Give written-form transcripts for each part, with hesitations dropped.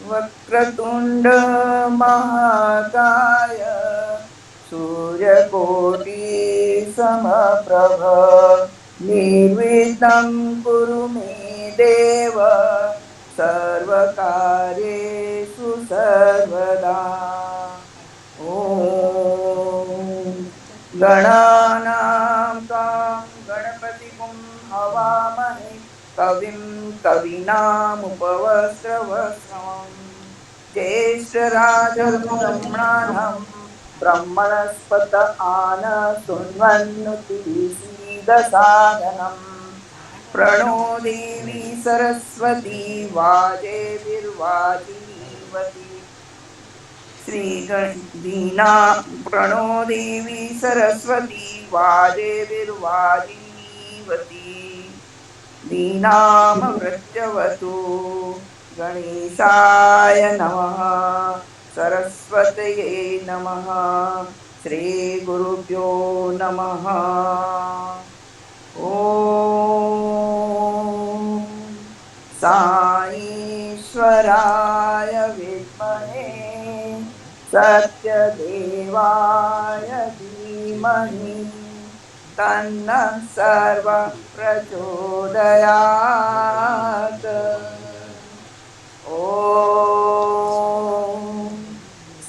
वक्रतुंड महाकाय सूर्यकोटि समप्रभ निर्विघ्नं कुरु मे देव सर्वकार्येषु सर्वदा। ॐ गणानां गणपतिं हवामहे कविं कवीनामुपवस्त्रवस्त्रम् ज्येष्ठराजब्रह्मणां ब्रह्मणस्पत आनशृण्वन्नुतिसीदसादनम् प्रणो देवी सरस्वती वाजेभिर्वाजिनीवती श्रीगणदीना प्रणो देवी सरस्वती वाजेभिर्वाजिनीवती दीनामवृत्यवतु। गणेशाय नमः। सरस्वतये नमः। श्रीगुरुभ्यो नमः। ॐ साईश्वराय विद्महे सत्यदेवाय धीमहि तन्नः सर्वः प्रचोदयात्। ॐ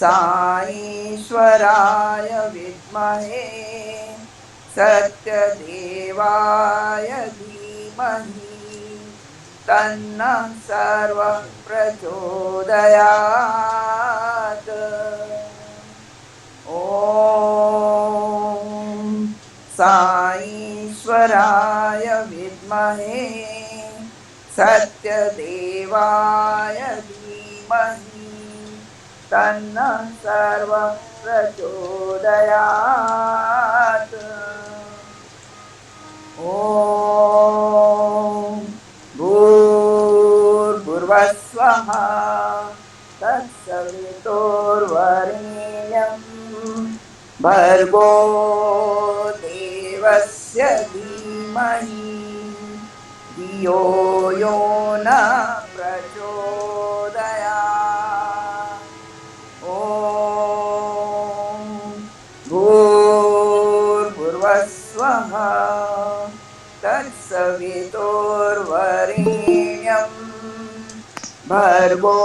साईश्वराय विद्महे सत्यदेवाय धीमहि तन्नः सर्वः प्रचोदयात्। ॐ साईश्वराय विद्महे सत्यदेवाय धीमहि तन्नः सर्वः प्रचोदयात्। ॐ भूर्भुवस्वः तत्सवितुर्वरेण्यं भर्गो देवस्य धीमहि धियो यो न प्रचोदयात्। ॐ भूर्भुवस्वः तत्सवितुर्वरेण्यं भर्गो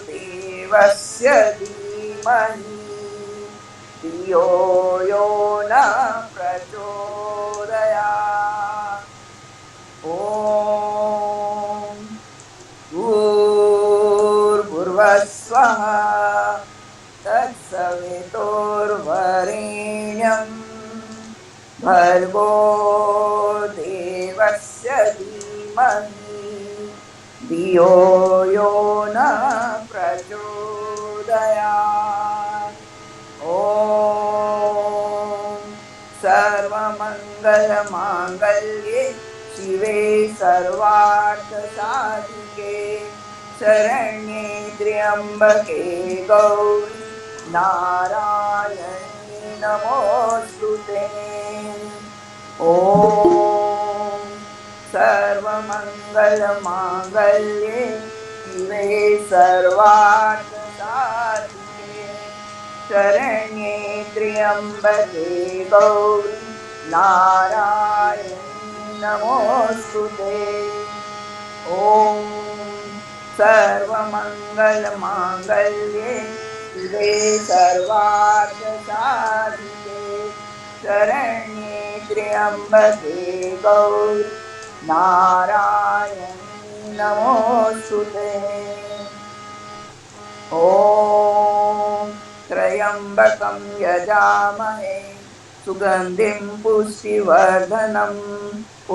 देवस्य धीमहि धियो यो न प्रचोदयात्। ॐ भूर्भुवस्वः तत्सवितुर्वरेण्यं भर्गो देवस्य धीमहि धियो यो न प्रचोदयात्। ॐ सर्वमङ्गलमाङ्गल्ये शिवे सर्वार्थसाधिके शरण्ये त्र्यम्बके गौरी नारायणी नमोऽस्तुते। ॐ सर्वमङ्गलमाङ्गल्ये शिवे सर्वार्थसाधिके शरण्ये त्र्यम्बके गौरी नारायणी नमोऽस्तुते। ॐ सर्वमङ्गलमाङ्गल्ये शिवे सर्वार्थसाधिके शरण्ये त्र्यम्बके गौरी नारायणी नमोऽस्तु ते। ॐ त्र्यम्बकं यजामहे सुगन्धिं पुष्टिवर्धनम्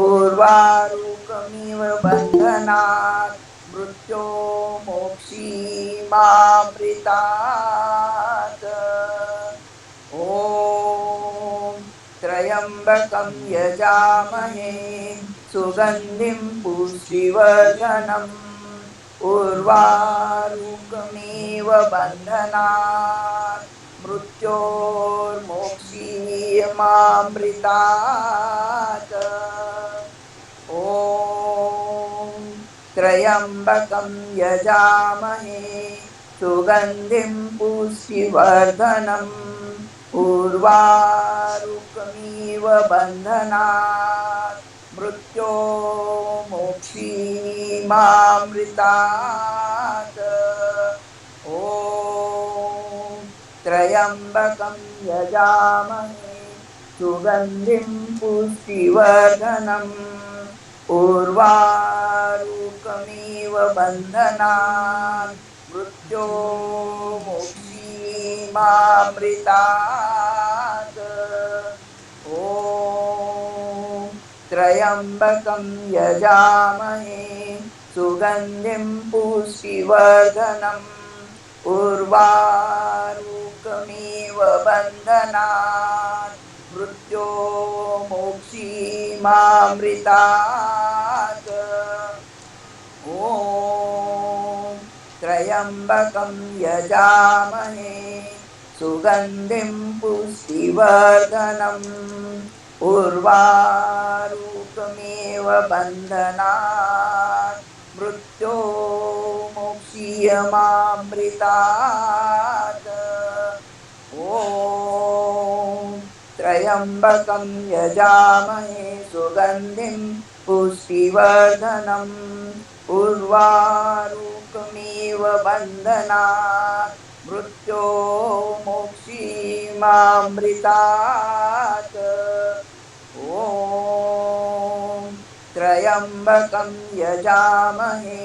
उर्वारुकमिव बन्धनात् मृत्यो मोक्षीमामृतात्। ॐ त्र्यम्बकं यजामहे सुगन्धिं पुष्टिवर्धनम् उर्वारुकमिव बन्धनात् मृत्योर्मोक्षीयमामृतात्। ॐ त्र्यम्बकं यजामहे सुगन्धिं पुष्टिवर्धनम् उर्वारुकमिव बन्धनात् मृत्यो मोक्षीमामृतात्। ॐ त्र्यम्बकं यजामहे सुगन्धिं पुष्टिवर्धनम् उर्वारुकमिव बन्धनात् मृत्यो मोक्षीमामृतात्। ॐ त्र्यम्बकं यजामहे सुगन्धिं पुष्टिवर्धनम् उर्वारुकमिव बन्धनात् मृत्यो मोक्षीमामृतात्। ॐ त्र्यम्बकं यजामहे सुगन्धिं पुष्टिवर्धनम् उर्वारुकमिव बन्धनात् मृत्यो मोक्षीयमामृतात्। ॐ त्र्यम्बकं यजामहे सुगन्धिं पुष्टिवर्धनम् उर्वारुकमिव बन्धनात् मृत्यो मोक्षीयमामृतात्। ॐ त्र्यम्बकं यजामहे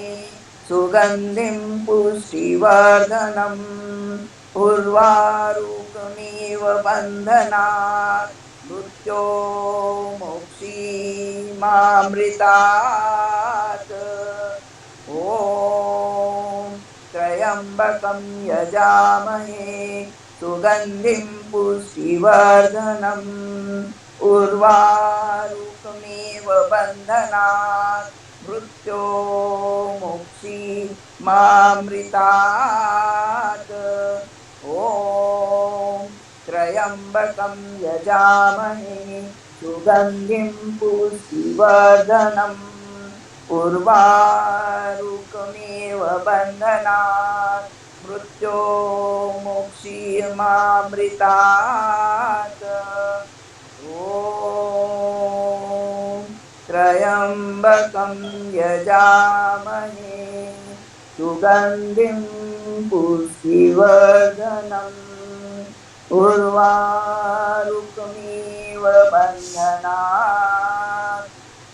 सुगन्धिं पुष्टिवर्धनम् उर्वारुकमिव बन्धनात् मृत्यो मोक्षीयमामृतात्। ॐ त्र्यम्बकं यजामहे सुगन्धिं पुष्टिवर्धनम् उर्वारुकमिव बन्धनात् मृत्यो मोक्षीयमामृतात्। ॐ त्र्यम्बकं यजामहे सुगन्धिं पुष्टिवर्धनम् उर्वारुकमिव बन्धनात् मृत्यो मोक्षीयमामृतात्। ॐ त्र्यम्बकं यजामहे सुगन्धिं पुष्टिवर्धनम् उर्वारुकमिव बन्धनात्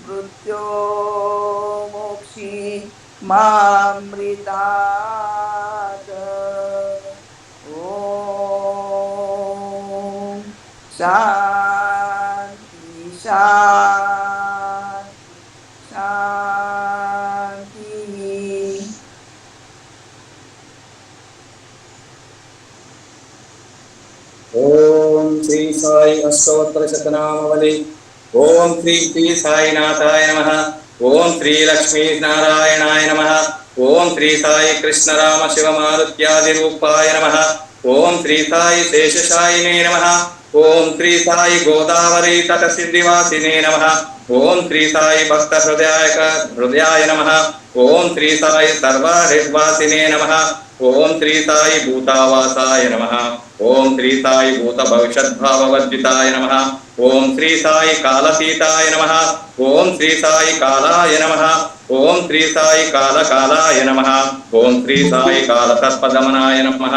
मृत्यो मोक्षीयमामृतात्। ॐ शान्ति शान्तिः। ओम श्री साई अष्टोत्तर शतनामावली। ओम श्री श्री साईनाथाय नमः। ओम श्री लक्ष्मी नारायणाय नमः। ओम श्री साई कृष्ण राम शिव मारुत्यादि रूपाय नमः। ओम श्री साई शेषशायिने नमः। ओम श्री साई गोदावरी तट सिद्धिवासिने नमः। ओम श्री साई भक्त हृदयाय नमः। ओम श्री साई सर्वहृद्वासिने नमः। ओम श्री साई भूतावासाय नमः। ओम श्री साई भूत भविष्यद्भाववर्जिताय नमः। ओम श्री साई कालतीताय नमः। ओम श्री साई कालाय नमः। ओम श्री साई कालकालाय नमः। ओम श्री साई कालसर्पदमनाय नमः।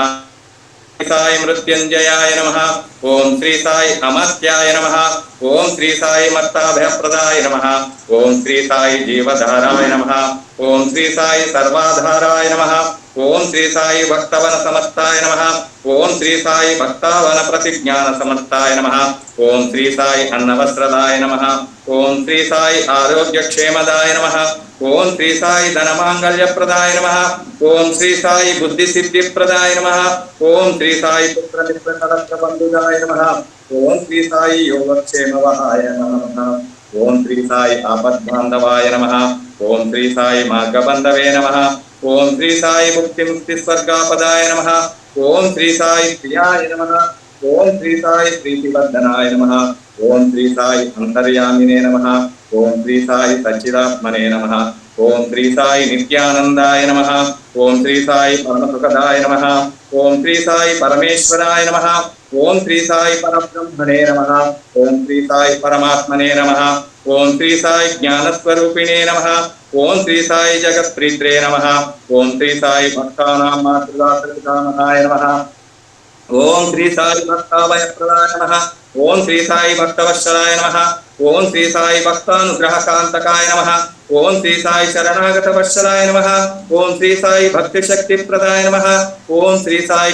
साई मृत्युंजयाय नमः। ओम श्री साई अमर्त्याय नमः। ओम श्री साई मत्ताभयप्रदाय नमः। ओम श्री साई जीवधाराय नमः। ओम श्री साई सर्वाधाराय नमः। ओम श्री साई भक्तवन समर्ताय नमः। ओम श्री साई भक्तावन प्रतिज्ञान समर्ताय नमः। ओम श्री साई अन्नवस्त्रदाय नमः। ओम श्री साई आरोग्यक्षेमदाय नमः। ओम श्री साई धनमांगल्यप्रदाय नमः। ओम श्री साई बुद्धिसिद्धिप्रदाय नमः। ओम श्री साई पुत्रमित्रकलत्रबन्धुदाय नमः। ओम श्री साई योगक्षेमवहाय नमः। ओम श्री साई आपद्बान्धवाय नमः। ओम श्री साई मार्गबन्धवे नमः। ओम श्री साई मुक्तिस्वर्गापदाय नमः। ओम श्री साई प्रियाय नमः। ओम श्री साई प्रीतिवर्धनाय नमः। ओम श्री साई अंतर्यामिने नमः। ओम श्री साई सच्चिदात्मने नमः। ओम श्री साई नित्यानंदाय नमः। ओम श्री साई परमसुखदाय नमः। ओम श्री साई परमेश्वराय नमः। ओम श्री साई परब्रह्मणे नमः। ओम श्री साई परमात्मने नमः। ओम श्री साई ज्ञानस्वरूपिणे नमः। ओम श्री साई जगत्प्रीत्रे नमः। ओम श्री साई भक्तानां मातृदासपितामहाय नमः। ओम श्री साई भक्ताभयप्रदाय नमः। ओम श्री साई भक्तवत्सलाय नमः। ओम श्री साई भक्तानुग्रहकांतकाय नमः। ओम श्री साई शरणागतवत्सलाय नमः। ओम श्री साई भक्तिशक्तिप्रदाय नमः। ओम श्री साई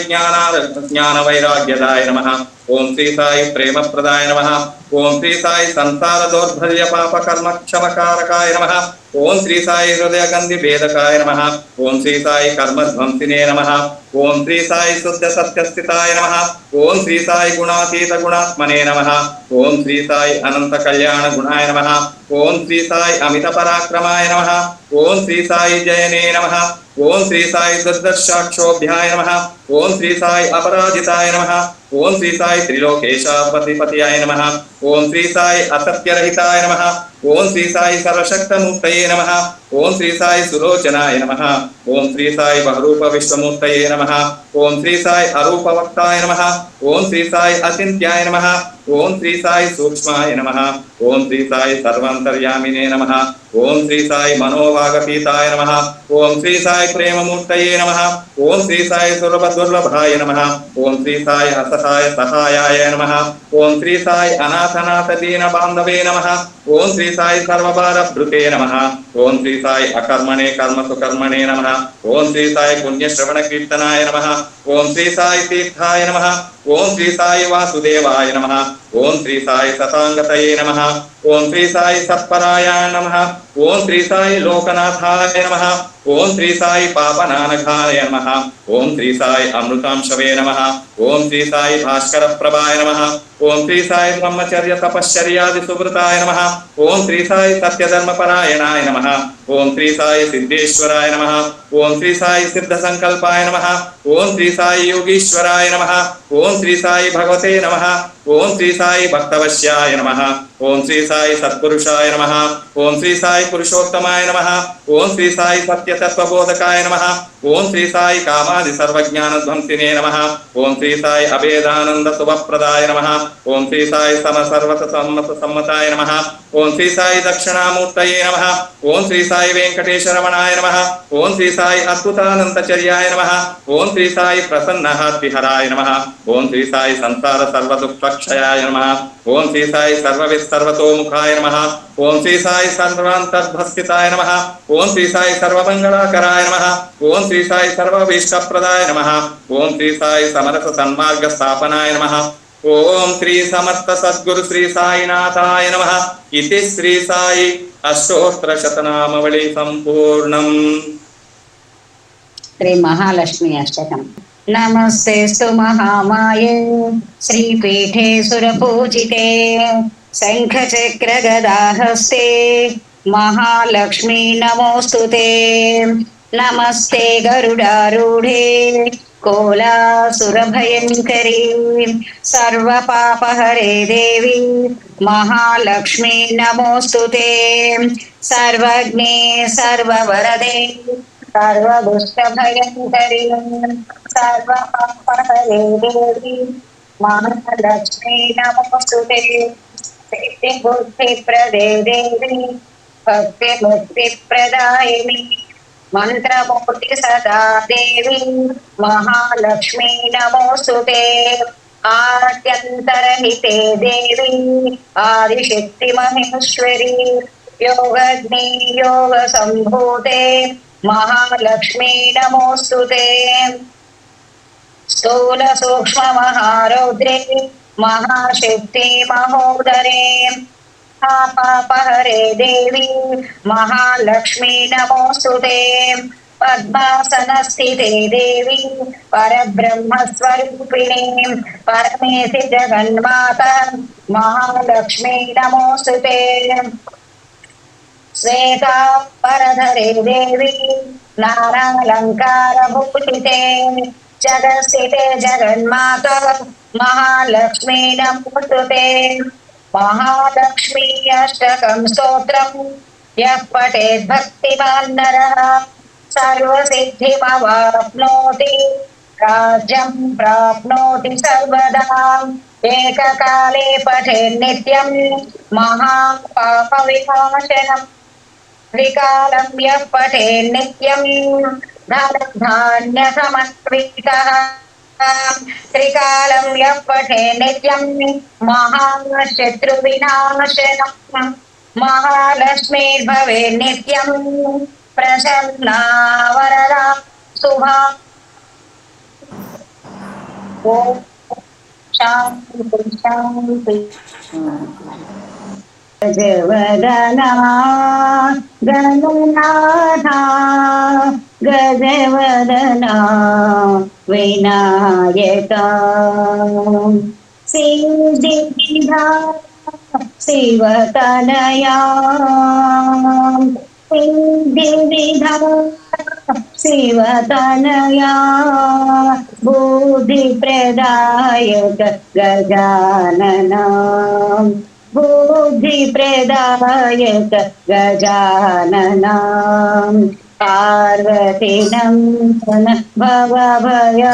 ज्ञानवैराग्यदाय नमः। ओम श्री साई प्रेमप्रदाय नमः। ओम श्री साई संसार दौर्बल्य पाप कर्म क्षमकारकाय नमः। ओम श्री साई हृदय गंधि भेदकाय नमः। ओम श्री साई कर्म ध्वंसिने नमः। ओम श्री साई शुद्ध सत्य स्थिताय नमः। ओम श्री साई गुणातीत गुणात्मने नमः। ओम श्री साई अनंत कल्याण गुणाय नमः। ओम श्री साई अमित पराक्रमाय नमः। ओम श्री साई जयने नमः। ओम श्री साई दुर्दर्शाक्षोभ्याय नमः। ओम श्री साई अपराजिताय नमः। ओम श्री साई त्रिलोकेशापतिपतयाय नमः। ओम श्री साई असत्यरहिताय नमः। ओम श्री साई सर्वशक्तमूर्तये नमः। ओम श्री साई सुलोचनाय नमः। ओम श्री साई बहुरूप विश्वमूर्तये नमः। ओम श्री साई अरूपवक्ताय नमः। ओम श्री साई अचिन्त्याय नमः। ओम श्री साई सूक्ष्माय नमः। ओम श्री साई सर्वान्तर्यामिने नमः। ओम श्री साई मनोभागतीताय नमः। ओम श्री साई प्रेममूर्तये नमः। ओम श्री साई सुलभदुर्लभाय नमः। ओम श्री साई असहाय सहायाय नमः। ओम श्री साई अनाथनाथ दीन बांधवे नमः। ओम श्री साई सर्वभारभृते नमः। ओम श्री साई अकर्मणे कर्म सुकर्मणे नमः। ओम श्री साई पुण्यश्रवण कीर्तनाय नमः। ओम श्री साई तीर्थाय नमः। ओम श्री साई वासुदेवाय नमः। ओम श्री साई सतांगतये नमः। ओम श्री साई सत्परायाय नमः। ओम श्री साई लोकनाथाय नमः। ओम श्री साई पापनानघाय नमः। ओम श्री साई अमृतांशवे नमः। ओम श्री साई भास्कर प्रभाय नमः। ओम श्री साई ब्रह्मचर्य तपश्चर्यादि सुब्रताय नमः। ओम श्री साई सत्यधर्मपरायणाय नमः। ओम श्री साई सिद्धेश्वराय नमः। ओम श्री साई सिद्ध संकल्पाय नमः। ओम श्री साई योगीश्वराय नमः। ओम श्री साई भगवते नमः। ओम श्री साई भक्तवश्याय नमः। ओम श्री साई सत्पुरुषाय नमः। ओम श्री साई पुरुषोत्तमाय नमः। ओम श्री साई सत्य तत्वबोधकाय नमः। ओम श्री साई कामादि सर्वज्ञान ध्वंसिने नमः। ओम श्री साई अभेदानंद शुभप्रदाय नमः। ओम श्री साई सम सर्वत सम्मत सम्मताय नमः। ओम श्री साई दक्षिणामूर्तये नमः। ओम श्री साई वेंकटेश रमणाय नमः। ओम श्री साई अद्भुतानंतचर्याय नमः। ओम श्री साई प्रसन्नहातिहराय नमः। ओम श्री साई संसार सर्वदुःखक्षयाय नमः। ओम श्री साई सर्वविद सर्वतोमुखाय नमः। ओम श्री साई सर्वांतर्भस्थिताय नमः। ओम श्री साई सर्वमंगलाकराय नमः। ओम श्री साई सर्वभीष्टप्रदाय नमः। ओम श्री साई समरस सन्मार्ग स्थापनाय नमः। ओम श्री समस्त सद्गुरु श्री साईनाथाय नमः। इति श्री साई अष्टोत्तर शतनामावली संपूर्णम्। श्री महालक्ष्मी अष्टकम्। नमस्तेस्तु महामाये श्रीपीठे सुरपूजिते शङ्खचक्रगदाहस्ते महालक्ष्मी नमोऽस्तुते। नमस्ते गरुडारूढे कोलासुरभयङ्करी सर्वपापहरे देवी महालक्ष्मी नमोऽस्तुते। सर्वज्ञे सर्ववरदे सर्वदुष्टभयङ्करी सर्वपापहरे देवी महालक्ष्मी नमोऽस्तुते। सिद्धिबुद्धिप्रदे देवी भक्तिमुक्तिप्रदायिनी మంత్రమూర్తి సదా దేవి మహాలక్ష్మీ నమోస్తుతే ఆద్యంతరహితే దేవి ఆదిశక్తి మహేశ్వరి యోగజ్ఞి యోగ సంభూతే మహాలక్ష్మీ నమోస్తుతే స్థూల సూక్ష్మ మహారౌద్రే మహాశక్తి మహోదరే పాపహరే దేవి మహాలక్ష్మీ నమోస్తుతే పద్మాసనస్థితే దేవి పరబ్రహ్మస్వరూపిణి పరమేశి జగన్మాత మహాలక్ష్మీ నమోస్తుతే శ్వేతా పరధరే దేవి నానాలంకార భూషితే జగస్థితే జగన్మాత మహాలక్ష్మీ నమోస్తుతే महालक्ष्मी अष्टकं स्तोत्रं यः पठेत् भक्तिमान् नरः सर्वसिद्धिमवाप्नोति राज्यं प्राप्नोति सर्वदा एककाले पठेत् नित्यं महापापविनाशनम् त्रिकालं यः पठेत् नित्यं धनधान्यसमन्वितः त्रिकालं यः पठेत् नित्यं महाशत्रुविनाशनम् महालक्ष्मीर्भवेत् नित्यं प्रसन्ना वरदा शुभा ॐ शान्ति शान्ति गजवदना गणनाथा गजवदना विनायका सिद्धिदा शिवतनया सिद्धिदा शिवतनया बुद्धिप्रदायक गजानना बुद्धिप्रदायक गजानना पार्वती नन्दन भवभयभञ्जन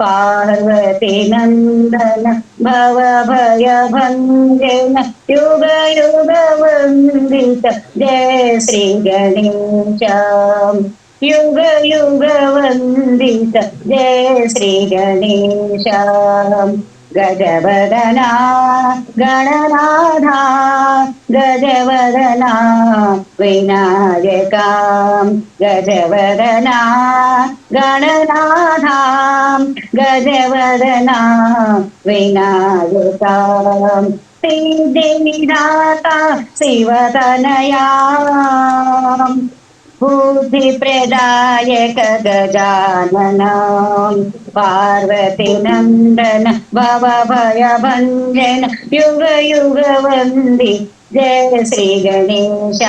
पार्वती नन्दन भवभयभञ्जन युग युग वन्दित जय श्री गणेश युग युग वन्दित जय श्री गणेश गजवदना गणनाथा गजवदना विनायका गजवदना गणनाथा गजवदना विनायका सिद्धिदाता शिवतनया बुद्धिप्रदायक गजानना पार्वती नन्दन भवभयभञ्जन युग युग वन्दी जय श्री गणेश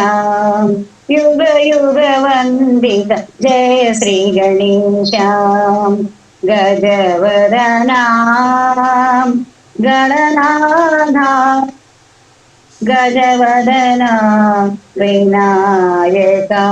युग युग वन्दित जय Shri Ganesh गजवदना Gananatha गजवदना Vinayaka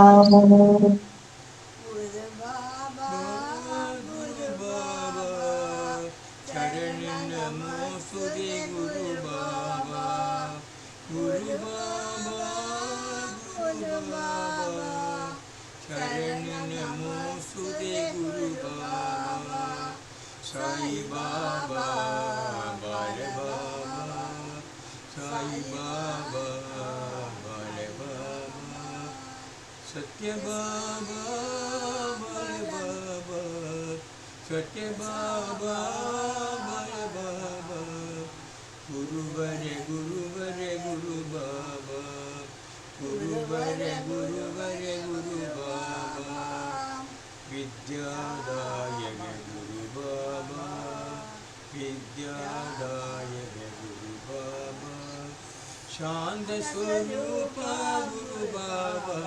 Sai Baba, Bale Baba, Sai Baba, Bale Baba, Satya Baba, Bale Baba, Satya Baba, Bale Baba, Guru Vare, Guru Vare, Guru Baba, Guru Vare, Guru Vare, Guru Baba, Vidyadaya Guru Baba, Vidyadaya Guru Baba, Shanda Swarupa Guru Baba,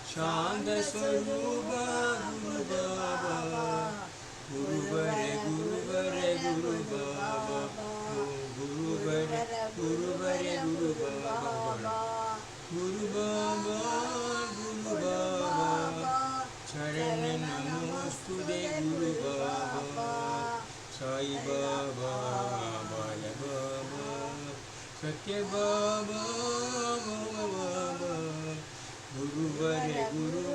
Shanda Swarupa Guru Baba, Guru Vare, Guru Vare, Guru Baba, Guru Vare, Guru Vare, Guru Baba, Guru Baba, Guru Baba, Charan Namostute Guru Baba, Sai Baba, Bale Baba, Satya Baba, Baba, Guru Vare, Guru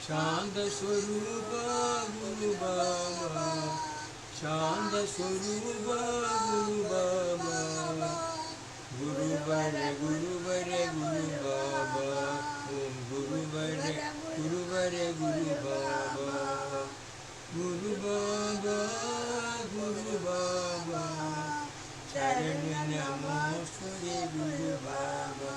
शांत स्वरूप गुरु बाबा, शांत स्वरूप गुरु बाबा, गुरुवर गुरुवर गुरु बाबा, ओम गुरुवर गुरुवर गुरु बाबा, गुरु बाबा गुरु बाबा, चरण नमोस्तुते गुरु बाबा।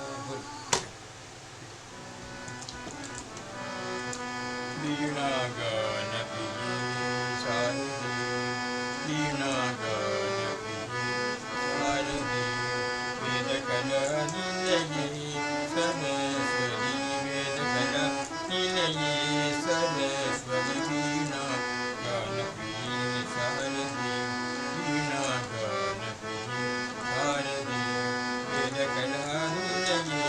वीणा गान प्रिये शारदे, वीणा गान प्रिये शारदे, वेद कला निलये सरस्वती, वेद कला निलये सरस्वती, वीणा गान प्रिये शारदे, वीणा गान प्रिये शारदे, वेद कला निलये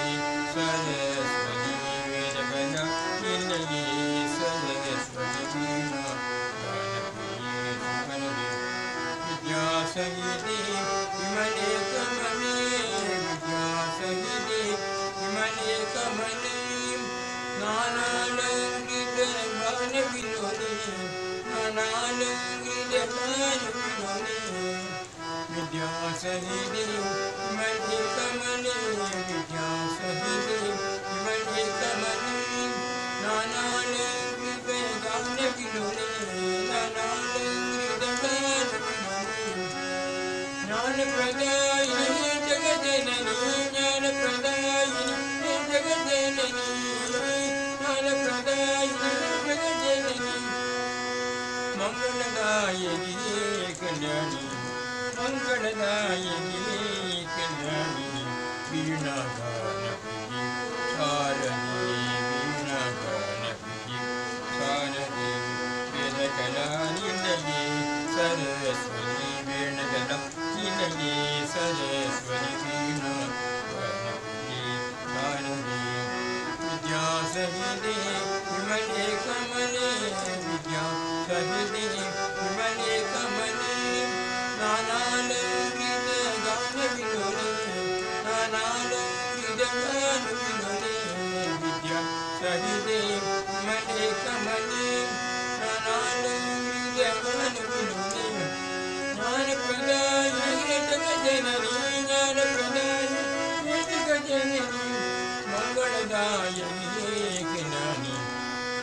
सरस्वती, वेद कला निलये सरस्वती, वीणा गान प्रिये शारदे, विद्या सहिते विमले कमले, विद्या सहिते विमले कमले, नानालंकृत भान विलोले, नानालंकृत भान विलोले, विद्या सहिते विमले कमले, विद्या सहिते विमले कमले, नानालंकृत भान विलोले, नानालंकृत भान विलोले, ज्ञान प्रदायिनी जगज्जननी, ज्ञान प्रदायिनी जगज्जननी, ज्ञान प्रदायिनी जगज्जननी, मंगलदायिनी कल्याणी, मंगलदायिनी कल्याणी, वीणा गान प्रिये शारदे, वीणा गान प्रिये शारदे, वेद कला निलये सरस्वती, वेद कला निलये सरस्वती, वीणा गान प्रिये शारदे, विद्या सहिते विमले कमले, विद्या सहिते विमले कमले, नानालंकृत गान विलोले, नानालंकृत गान विलोले, विद्या सहिते विमले कमले, नानालंकृत गान विलोले, ज्ञान प्रदायिनी जगज्जननी, ज्ञान प्रदायिनी जगज्जननी, मंगलदायिनी कल्याणी,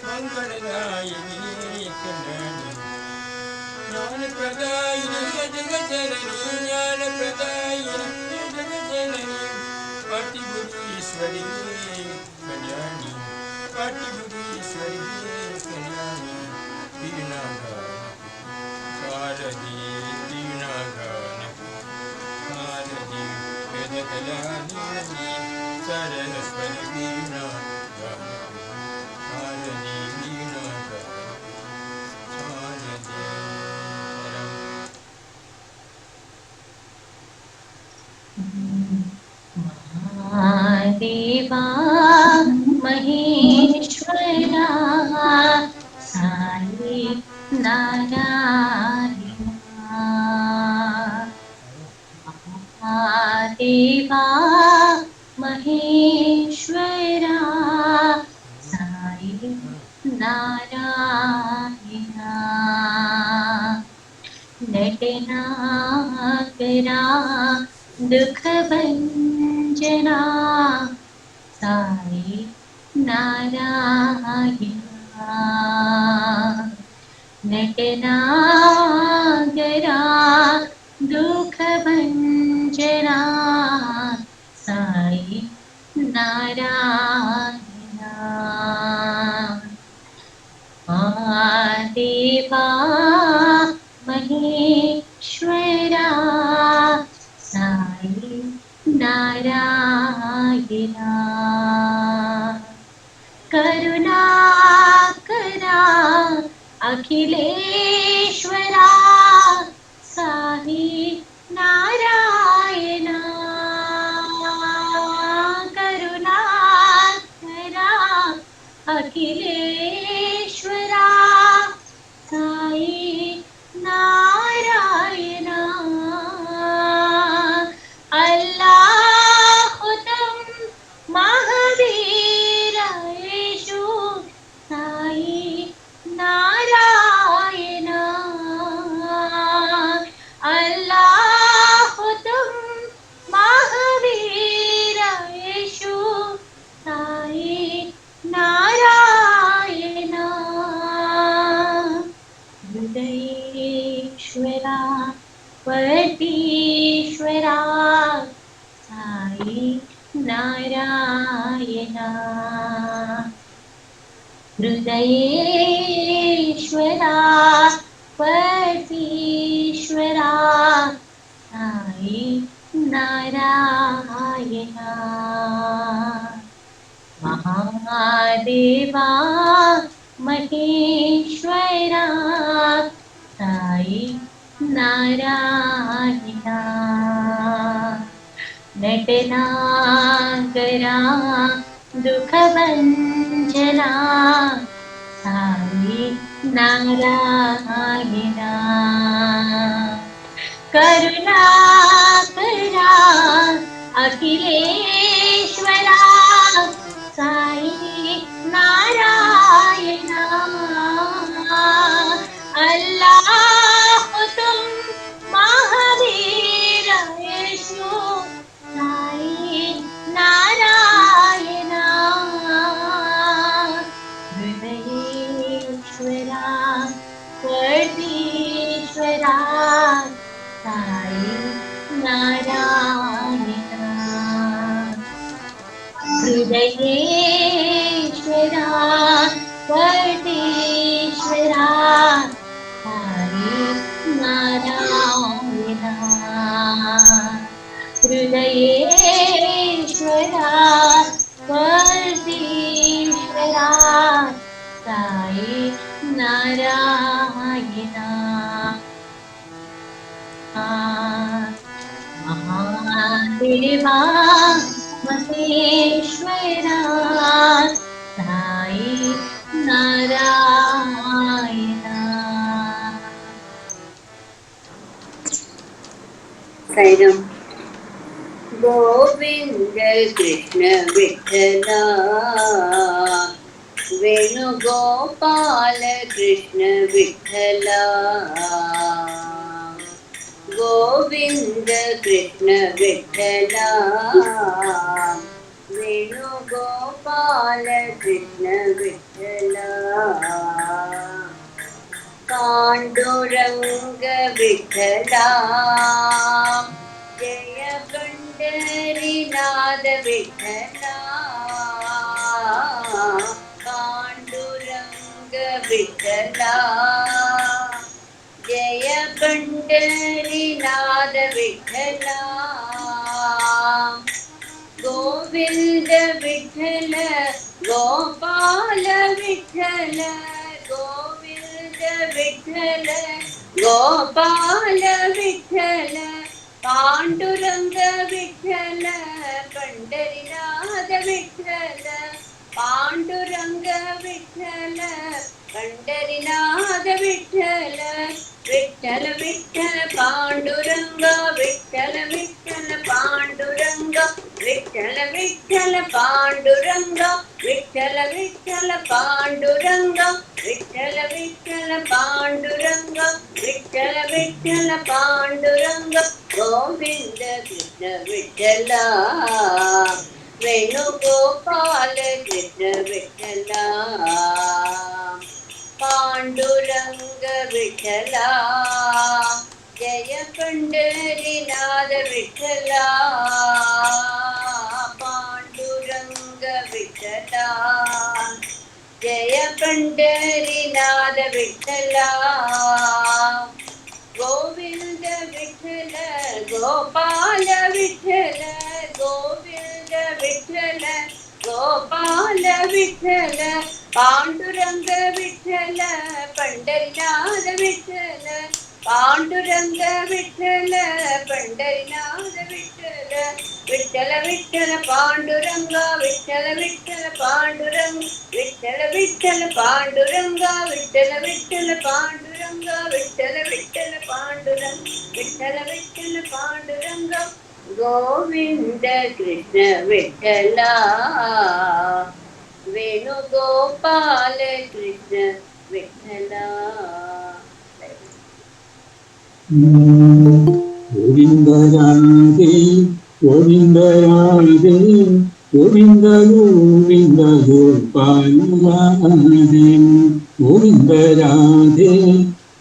मंगलदायिनी कल्याणी, ज्ञान प्रदायिनी जगज्जननी, ज्ञान प्रदायिनी जगज्जननी, पाटिबुद्धि ईश्वरी कल्याणी, पाटिबुद्धि ईश्वरी कल्याणी, वीणा गान शारदे, वीणा गान शारदे, वेद कला निलये सरस्वती, वीणा गान शारदे, वीणा गान शारदे। महादेवा महेश्वरा साई नारायणा, महादेवा महेश्वरा साई नारायणा, नटनाकरा दुख भंजना साई नारायणा, नटनाकरा दुख भंजना साई नारायणा, महादेवा महेश्वरा साई नारायणा, करुणा करा अखिलेश्वरा साई नारायणा, करुणा करा अखिलेश्वरा साई नारायणा, अल्लाहुतम महावीर येशु साई हृदयेश्वरा परमेश्वरा साई नारायणा महादेवा महेश्वरा साई नारायणा नटनागरा दुःखभञ्जना साई नारायणा करुणाकरा अखिलेश्वरा साई नारायणा अल्लाह तुम महावीर यीशु साई नारायणा हृदयेश्वरा परमेश्वरा साई नारायणा हृदयेश्वरा परमेश्वरा साई नारायणा हृदयेश्वरा परमेश्वरा साई नारायणा महादेवा महेश्वरा साई नारायणा साईराम। गोविंद कृष्ण विठ्ठला वेणुगोपाल कृष्ण विठ्ठला गोविंद कृष्ण विठ्ठला वेणुगोपाल कृष्ण विठ्ठला पांडुरंग विठ्ठला जय पंढरीनाथ विठ्ठला पांडुरंग विठ्ठला जय पंढरीनाथ विठ्ठला गोविंद विठ्ठल गोपाल विठ्ठल गोविंद विठ्ठल गोपाल विठ्ठल पांडुरंग विठ्ठल पंढरीनाथ विठ्ठल पांडुरंग विठ्ठल पंढरीनाथ विठ्ठल विठ्ठल विठ्ठल पांडुरंग विठ्ठल विठ्ठल पांडुरंग विठ्ठल विठ्ठल पांडुरंग विठ्ठल विठ्ठल पांडुरंग विठ्ठल विठ्ठल पांडुरंग विठ्ठल विठ्ठल पांडुरंग गोविंद कृष्ण विठ्ठला वेणुगोपाल कृष्ण विठ्ठला पांडुरंग विठ्ठला जय पंढरीनाथ विठ्ठला पांडुरंग विठ्ठला जय पंढरीनाथ विठ्ठला गोविंद विठ्ठल गोपाल विठ्ठल गोविंद विठ्ठल गोपाल विठ्ठल पांडुरंग विठ्ठल पंढरीनाथ विठ्ठल पांडुरंग विठ्ठल पंढरीनाथ विठ्ठल विठ्ठल विठ्ठल पांडुरंग विठ्ठल विठ्ठल पांडुरंग विठ्ठल विठ्ठल पांडुरंग विठ्ठल विठ्ठल पांडुरंग विठ्ठल विठ्ठल पांडुरंग विठ्ठल विठ्ठल पांडुरंग गोविंद कृष्ण विठ्ठला वेणुगोपाल कृष्ण विठ्ठला गोविंद राधे गोविंद राधे गोविंद गोविंद गोपाल राधे गोविंद राधे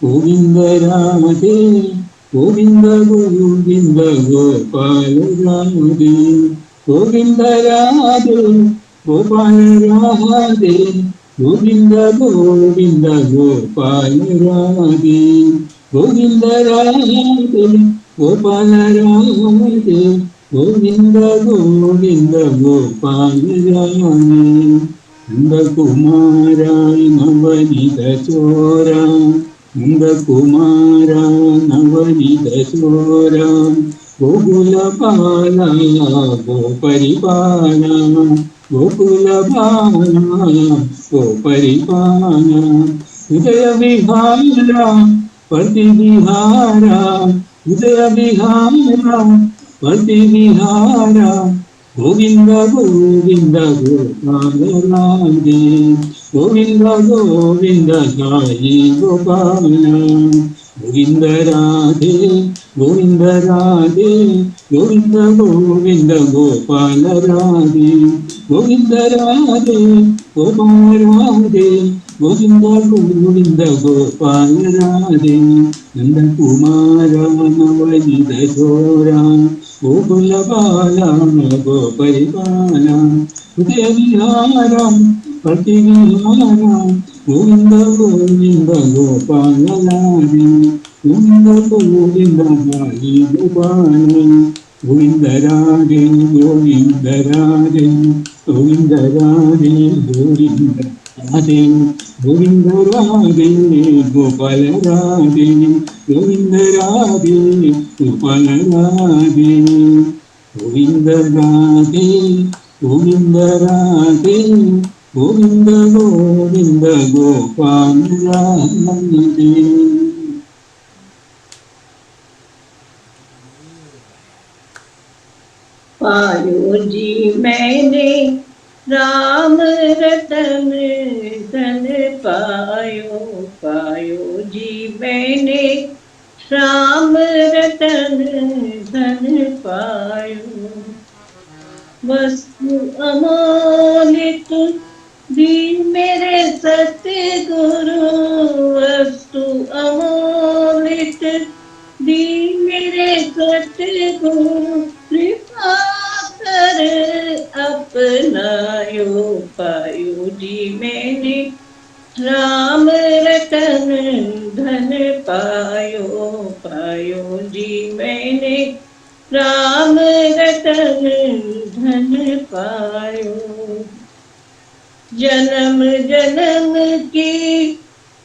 गोविंद राधे गोविंद गोविंद गोपाल राधे गोविंद राधे गोपाल राधे गोविंद गोविंद गोपाल राधे गोविंद राधे गोपाल राधे गोविंद गोविंद गोपाल राधे नंदकुमारा नवनीत चोरा नंदकुमारा नवनीत चोरा गोकुल बाला गोपरिपाला गोकुल बाला गोपरिपाला हृदय विहारा पति विहारा हृदय विहारा पति विहारा गोविंद गोविंद गोपाल राधे गोविंद गोविंद साई गोपाल गोविंद राधे गोविंद राधे गोविंद गोविंद गोपाल राधे गोविंद राधे गोपाल राधे गोविंद गोविंद गोपाल राधे नंद कुमार नवनीत चोरा गोकुल बाला गोपरिपाला हृदय विहारा पति विहारा गोविंद गोविंद गोपाल राधे गोविंद गोविंद साई गोपाल गोविंद राधे गोविंद राधे गोविंद राधे गोविंद राधे गोविंद राधे गोपाल राधे गोविंद राधे गोपाल राधे गोविंद राधे गोविंद राधे गोविंद गोविंद गोपाल राधे। पायो जी मैंने राम रतन धन पायो पायो जी मैंने राम रतन धन पायो वस्तु अमोलित दी मेरे सतगुरु वस्तु अमोलित दी मेरे सतगुरु कृपा कर अपनायो पायो जी मैंने राम रतन धन पायो पायो जी मैंने राम रतन धन पायो जन्म जन्म की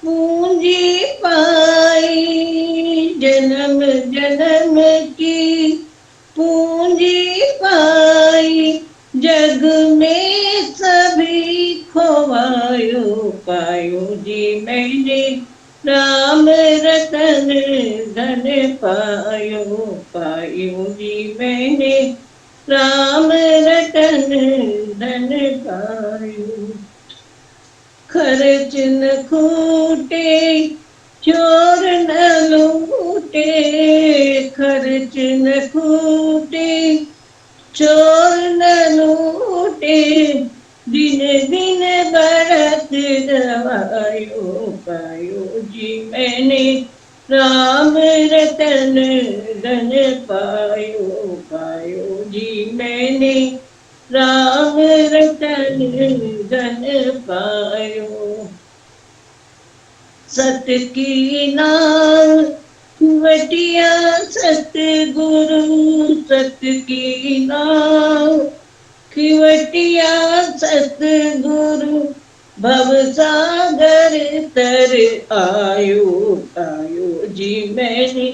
पूंजी पाई जन्म जन्म की पूंजी पाई जग में सभी खोवायो पायो जी मैंने राम रतन धन पायो पायो जी मैंने राम रतन धन पायो खर्च न खूटे चोर न लूटे खर्च न खूटे चोर न लूटे दिन दिन बढ़त दवायो पायो जी मैंने राम रतन धन पायो पायो जी मैंने राम रतन धन पायो सत की नाम वटिया सतगुरु सत की नाम खिवटिया सतगुरु भव सागर तर आयो आयो जी मैंने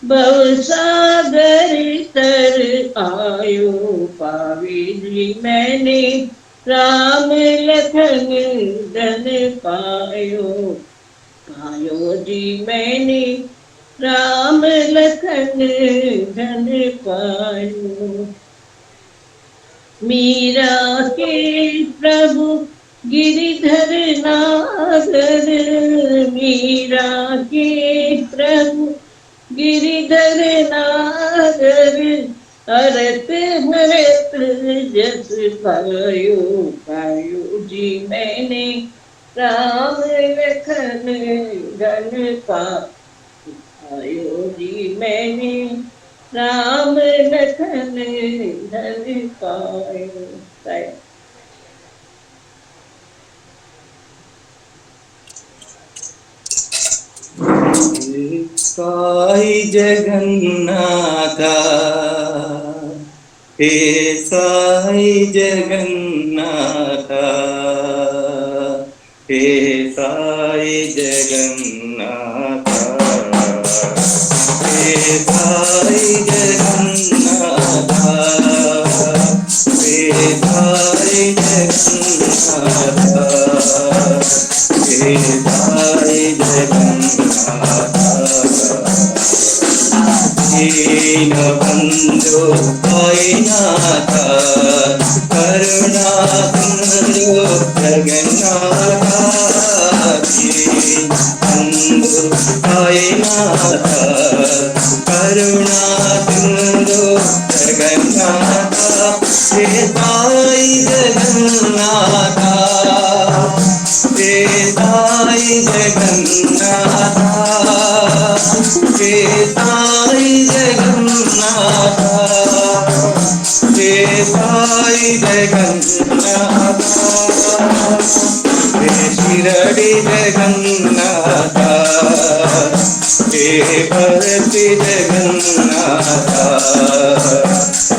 भव सागर तर आयो पावी जी मैंने राम लखन धन पायो पायो जी मैंने राम लखन धन पायो मीरा के प्रभु गिरिधर नागर मीरा के प्रभु गिरिधर नागर हरत हरत जस पायो पायो जी मैंने राम लखन धन पायो जी मैंने राम लखन धन पायो। साई जगन्नाथ, हे साई जगन्नाथ, हे साई जगन्नाथ, हे साई जगन्नाथ, हे साई जगन्नाथ, हे साई जगन्नाथ। दीनबन्धु साईनाथ, करुणा सिंधु जगन्नाथ, दीनबन्धु साईनाथ, करुणा सिंधु जगन्नाथ, हे साई जगन्नाथ, हे साई जगन्नाथ, हे साई जगन्नाथ, हे साई जगन्नाथ, हे शिरडी जगन्नाथ, हे भरती जगन्नाथ,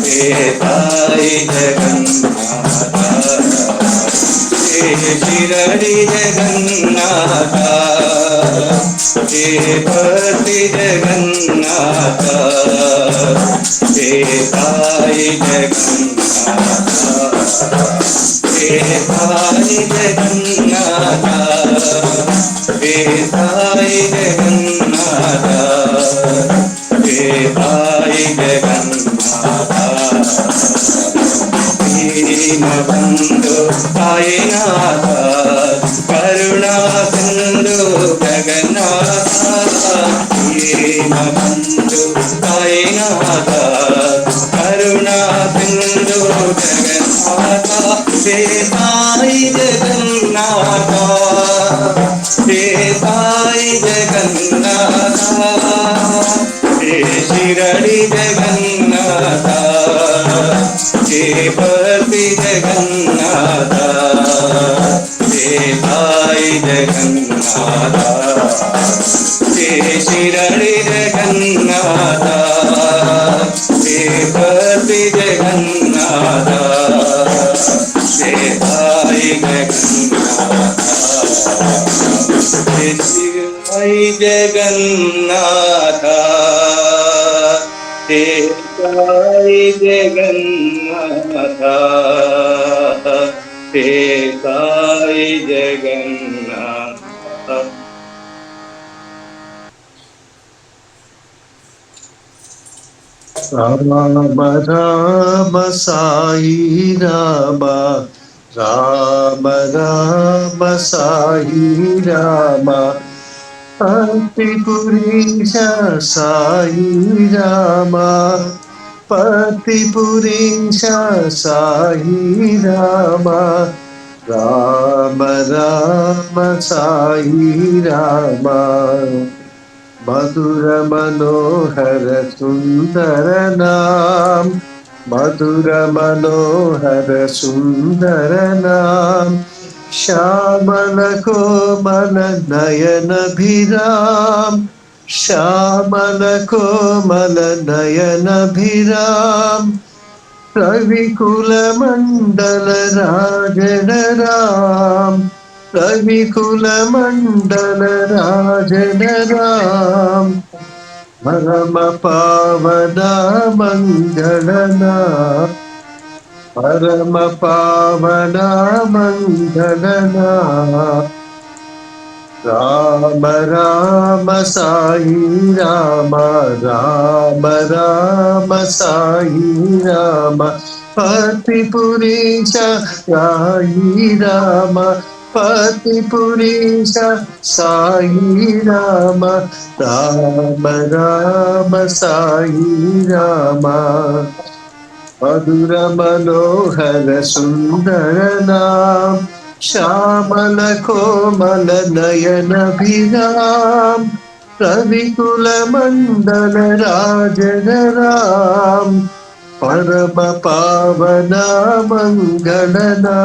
हे साई जगन्नाथ, हे शिरडी जगन्नाथ, हे भरती जगन्नाथ, हे साई जगन्नाथ, हे साई जगन्नाथ, हे साई जगन्नाथ, हे साई जगन्नाथ। दीनबन्धु साईनाथ, करुणा सिंधु जगन्नाथ, दीनबन्धु साईनाथ, करुणा सिंधु जगन्नाथ, हे साई जगन्नाथ, हे साई जगन्नाथ, हे शिरडी जगन्नाथ, हे भरती जगन्नाथ, हे साई जगन्नाथ, हे शिरडी जगन्नाथ, हे भरती जगन्नाथ, हे साई जगन्नाथ, हे साई जगन्नाथ, हे साई जगन्नाथ, हे साई जगन्नाथ। राम राम साई राम, राम राम साई राम, पति पुरीश साई राम, पति पुरीश साई राम, राम राम साई राम, मधुर मनोहर सुंदर नाम, मधुर मनोहर सुंदर नाम, श्यामल कोमल नयन भिराम, श्यामल कोमल नयन भिराम, रविकुल मंडल राजन राम, रविकुल मंडल राजन राम, परम पावना मंगलना, परम पावना मंगलना, राम राम साई राम, राम राम साई राम, पति पुरीश साई राम, पति पुरीश साई राम, राम राम साई राम, मधुर मनोहर सुंदर नाम, श्यामल कोमल नयन भिराम, रविकुल मंडल राजन राम, परम पावना मंगलना,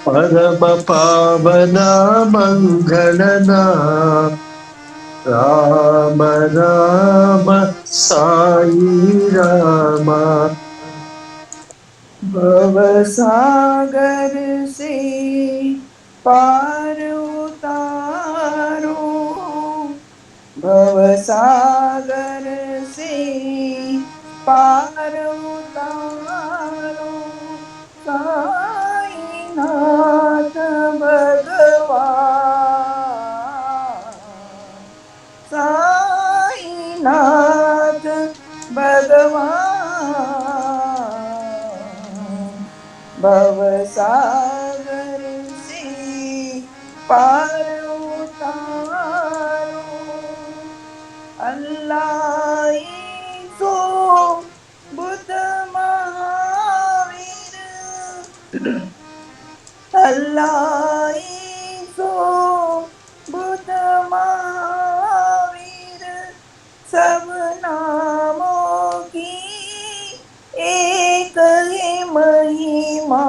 परम पावना मंगलना, राम राम साई राम। भवसागर से पार उतारो, भवसागर से पार उतारो, साईनाथ भगवान, साईनाथ भगवान। भवसागर से पार उतारो, अल्लाह ईसो बुद्ध महावीर, अल्लाह ईसो बुद्ध महावीर, सब नामों की एक ही महिमा,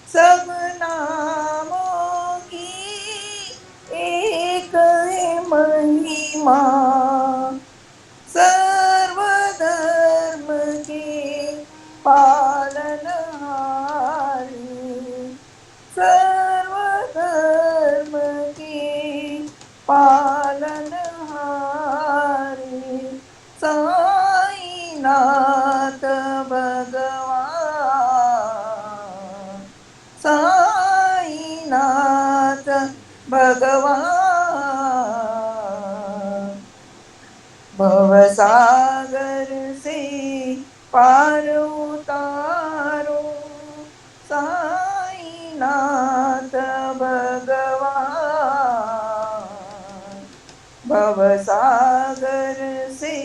सब नामों की एक ही महिमा, सर्वधर्म के पालनहारी, सर्वधर्म के पालनहारी, साईनाथ भगवान, साईनाथ भगवान। भवसागर से पार उतारो, साईनाथ भगवान। भवसागर से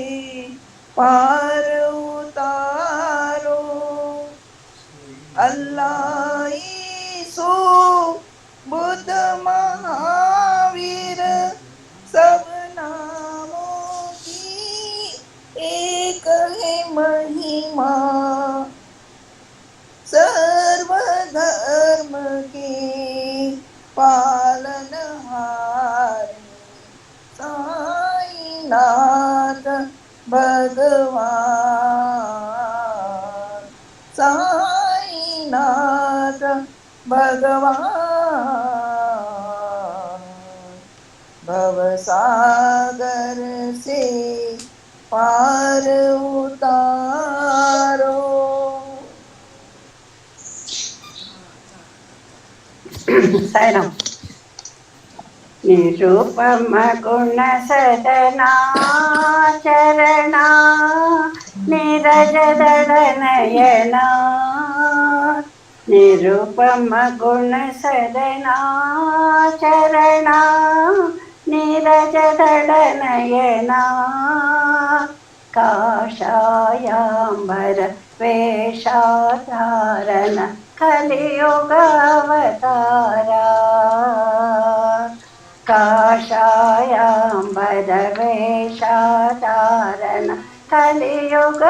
पार उतारो, अल्लाह ईसो बुद्ध महावीर, सब नामों की एक है महिमा, सर्वधर्म के पालनहारी, साईनाथ भगवान, साईनाथ भगवान। भवसागर से पार उतारो। साईराम। निरूपम गुण सदना चरणा, नीरज दल नयना, निरूपम गुण सदना चरणा, नीरज दल नयना, काषायाम्बर वेषाधारण कलियुगावतारा, काषायाम्बर वेषाधारण कलियुगावतारा,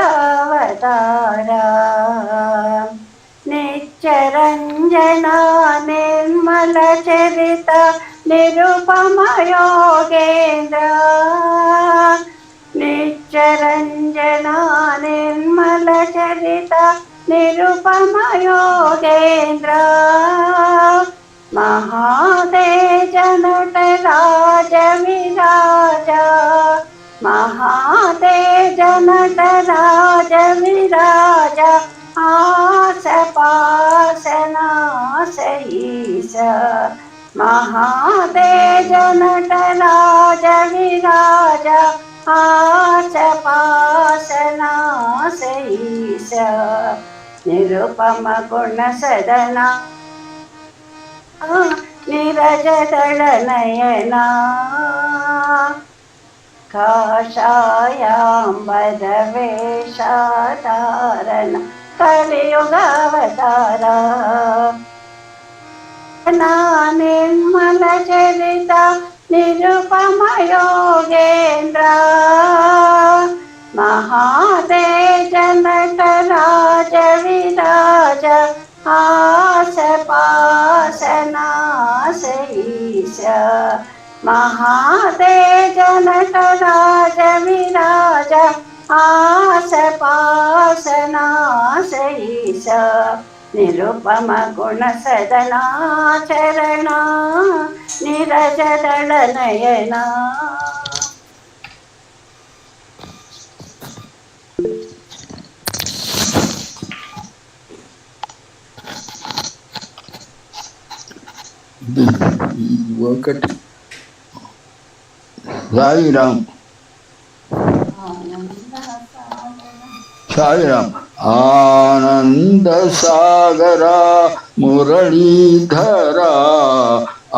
नित्यरञ्जना निर्मल चरित निरुपम योगेन्द्र, नित्यरञ्जना निर्मल चरित निरुपम योगेन्द्र, महादेज नटराज विराजा, महादेज नटराज विराजा, आस पास नास ईश, महादेज नटराज विराजा, आस पास नास ईश, निरुपम गुण सदना नीरज दल नयना, काषायाम्बर वेषाधारण कलियुगावतारा, निर्मल चरित निरुपम योगेन्द्र, महादेज नटराज विराज, आस पास नास ईश, महातेज नटराज विराज आसपासनाश ईश निरुपम गुण सदना चरणा निरज दल नयना ఒకటి సాయిరామ్ సాయిరామ్ ఆనంద సాగరా మురళీధరా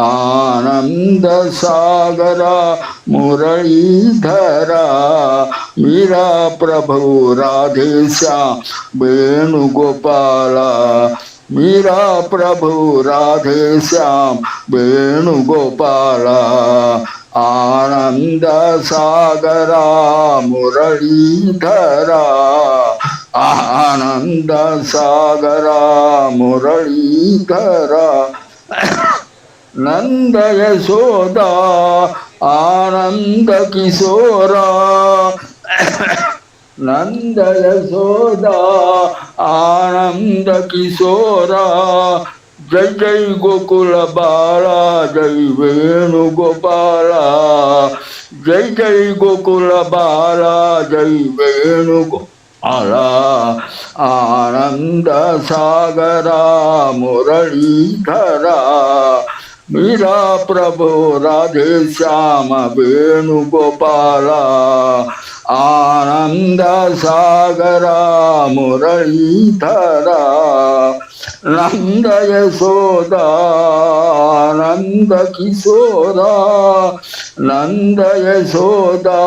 ఆనంద సాగరా మురళీధరా మీరా ప్రభు రాధేశ్యామ్ వేణుగోపాల మీరా ప్రభు రాధేశ్యామ్ వేణుగోపాల ఆనంద సాగరా మురళీధరా ఆనంద సాగరా మురళీధరా నంద యశోదా ఆనంద కిశోరా నంద యశోదా ఆనంద కిశోరా జై జై గోకుల బాల జై వేణుగోపాల జై జై గోకుల బాల జై వేణుగోపాల ఆనంద సాగరా మురళీధరా మీరా ప్రభు రాధేశ్యామ వేణుగోపాల ఆనంద సాగరా మురళీధరా నంద యశోదా నంద కిశోరా నంద యశోదా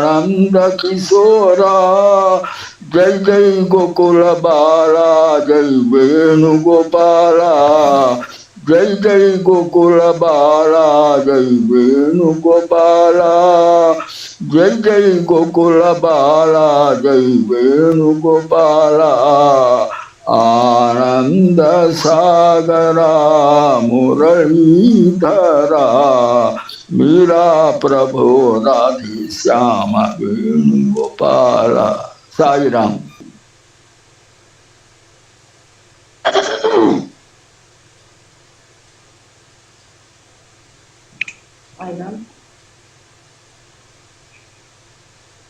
నంద కిశోరా జై జై గోకుల బాల జై వేణుగోపాల జై జై గోకుల బాల జై వేణుగోపాల జై జై గోకుల బాల జై వేణుగోపాల ఆనంద సాగరా మురళీధరా మీరా ప్రభు రాధేశ్యామ వేణుగోపాల సాయిరామ్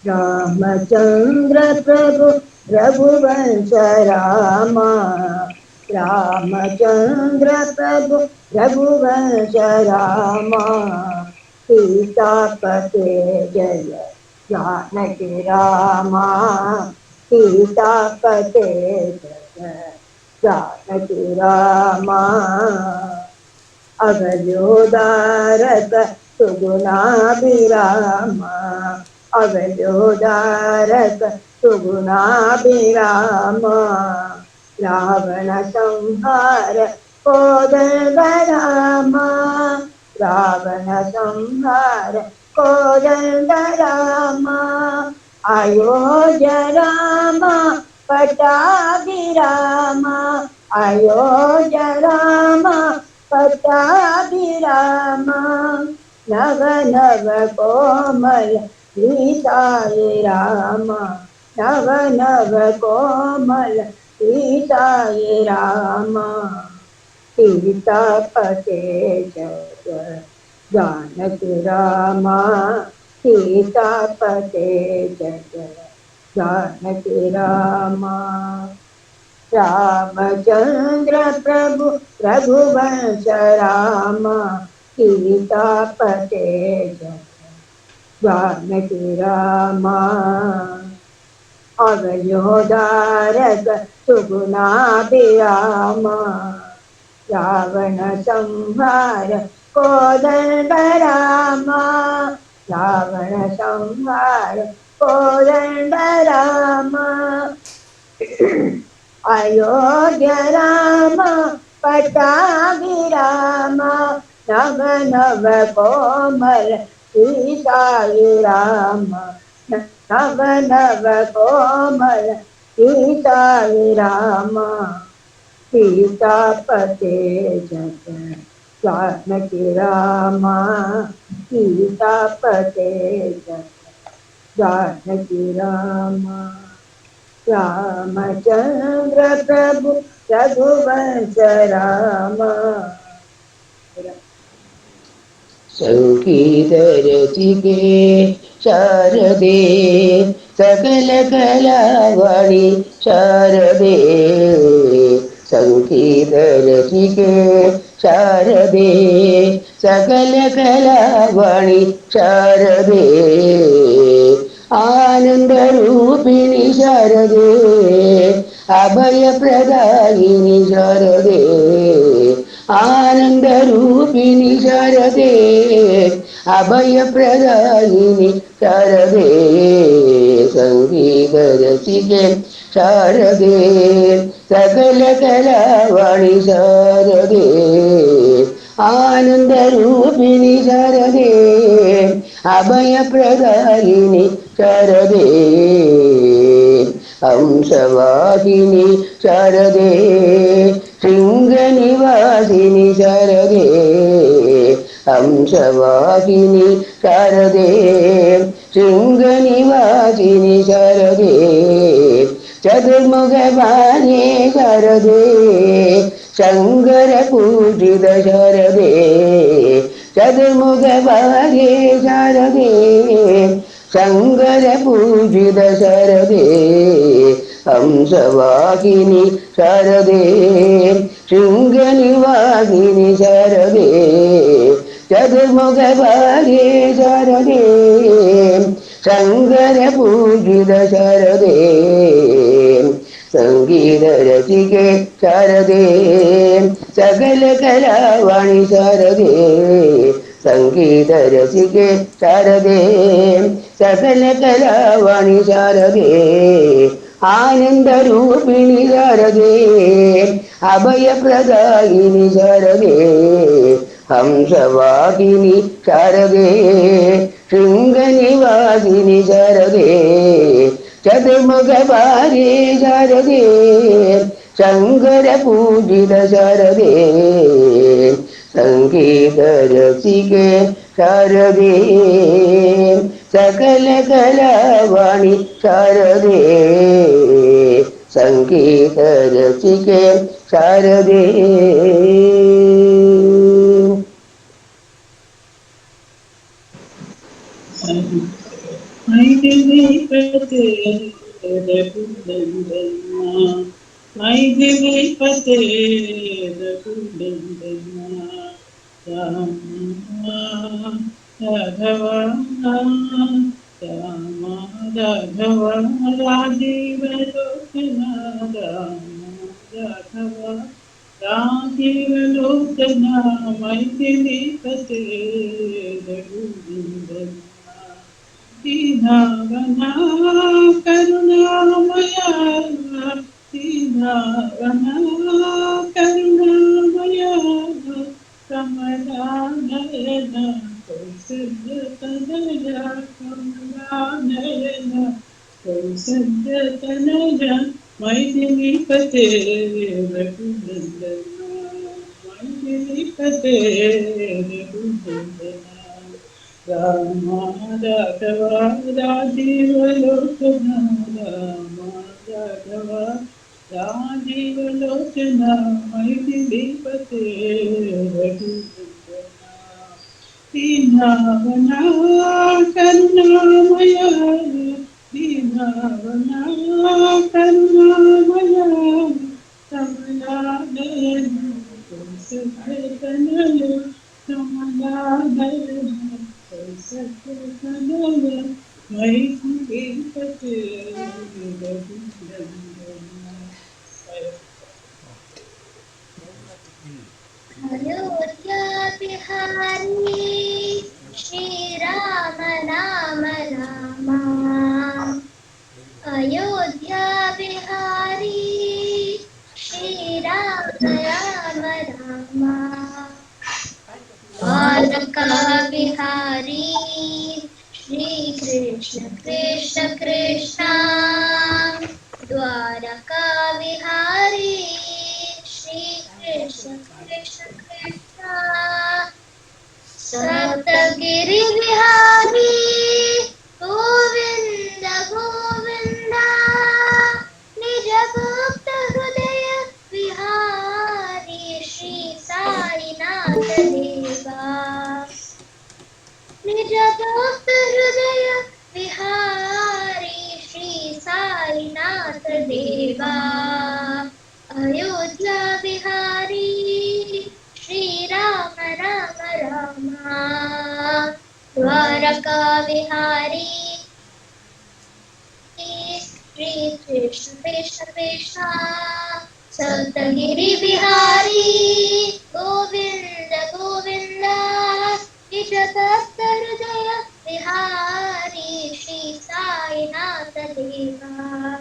रामचंद्र प्रभु रघुवंश रामा रामचंद्र प्रभु रघुवंश रामा सीतापते जय जानकी रामा सीतापते जय जानकी रामा अवयोदारत सुगुणाभिरामा अवयोदारत सुगुणाभिरामा रावण संहार कोदंड रामा रावण संहार कोदंड रामा अयोध्या रामा पट्टाभिरामा अयोध्या रामा पट्टाभिरामा नव नव कोमल सीताय रामा नव नव कोमल सीताय रामा सीतापते जय जानकी रामा सीतापते जय जानकी रामा रामचंद्र प्रभु रघुवंश रामा सीतापते जय जानकी रामा अवयोदारक सुगुणाभिरामा रावण संहार कोदंड रामा रावण संहार कोदंड रामा अयोध्या रामा पट्टाभिरामा नव नव कोमल सीताय रामा नव नव कोमल सीताय रामा सीतापते जय जानकी रामा सीतापते जानकी रामा रामचंद्र प्रभु रघुवंश रामा संगीत रचिके शारदे सकल कलावाणी शारदे संगीत रचिके शारदे सकल कलावाणी शारदे आनंद रूपिणी शारदे अभय प्रदायिनी शारदे आनंद रूपिणी शारदे अभय प्रदायिनी शारदे संगीत रसिके शारदे सकल कलावाणी शारदे आनंद रूपिणी शारदे अभय प्रदायिनी शारदे हंसवाहिनी शारदे शृंगनिवासिनी शारदे हंसवाहिनी शारदे शृंगनिवासिनी शारदे चतुर्मुखवाणी शारदे शंकर पूजित शारदे चतुर्मुखवाणी शारदे शंकर पूजित शारदे हंसवाहिनी शारदे शृंगनिवासिनी शारदे चतुर्मुखवाणी शारदे शंकर पूजित शारदे संगीत रचिके शारदे सकल कलावाणी शारदे संगीत रसिके शारदे सकल कलावाणी शारदे आनंद रूपिणी शारदे अभय प्रदायिनी शारदे हंसवाहिनी शारदे शृंगनिवासिनी शारदे चतुर्मुखवाणी शारदे शंकर पूजित शारदे संगीत रसिके शारदे सकल कलावाणी शारदे संगीत रसिके शारदे राघव राम राघव राजीव लोचना राम राघव राजीव लोचना मैथिली पते रघुनंदना दीनावना करुणामया दीनावना करुणामया कमलानयना कौसल्यतनया कमलानयना कौसल्यतनया मैथिलीपते रघुनंदना मैथिलीपते रघुनंदना राम राघव राजीव लोचना राम राघव राजीव लोचना मैथिलीपते रघुनंदना दीनावना करुणामया दीनावना करुणामया कमलानयना कौसल्यतनया कमलानयना कौसल्यतनया मैथिलीपते रघुनंदना अयोध्या बिहारी श्री राम राम राम अयोध्या बिहारी श्री राम राम राम द्वारका बिहारी श्री कृष्ण कृष्ण कृष्ण द्वारका बिहारी श्री कृष्ण कृष्ण कृष्ण कृष्ण सप्तगिरि बिहारी गोविंद गोविंद निज भक्त हृदय विहारी श्री साईनाथ देवा निज भक्त हृदय विहारी श्री साईनाथ देवा अयोध्या बिहारी श्री राम राम राम द्वारका बिहारी श्री कृष्ण कृष्ण कृष्ण सप्तगिरि बिहारी गोविंद गोविंद निज भक्त हृदय बिहारी श्री साईनाथ देवा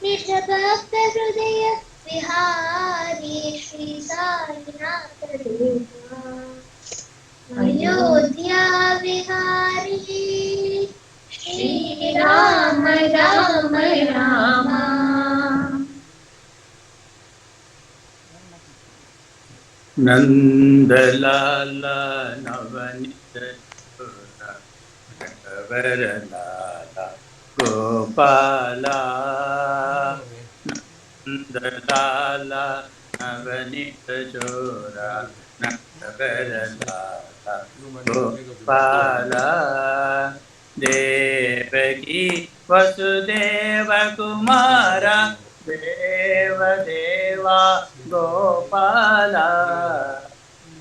निज भक्त हृदय बिहारी श्री साईनाथ देवा अयोध्या बिहारी श्री राम राम राम नंदलाला नवनीत चोरा नटवरलाला गोपाला नंदलाला नवनीत चोरा नटवरलाला गोपाला देवकी वसुदेव कुमारा देव देवा गोपाला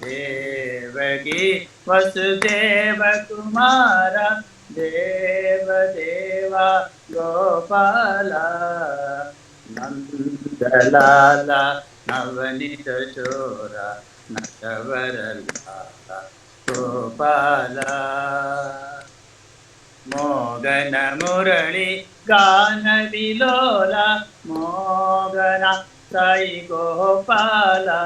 देवकी वसुदेव कुमारा देव देवा गोपाला नंदलाला नवनीत चोरा नटवरलाला गोपाला मोगन मुरली गान विलोला मोगन साई गोपाला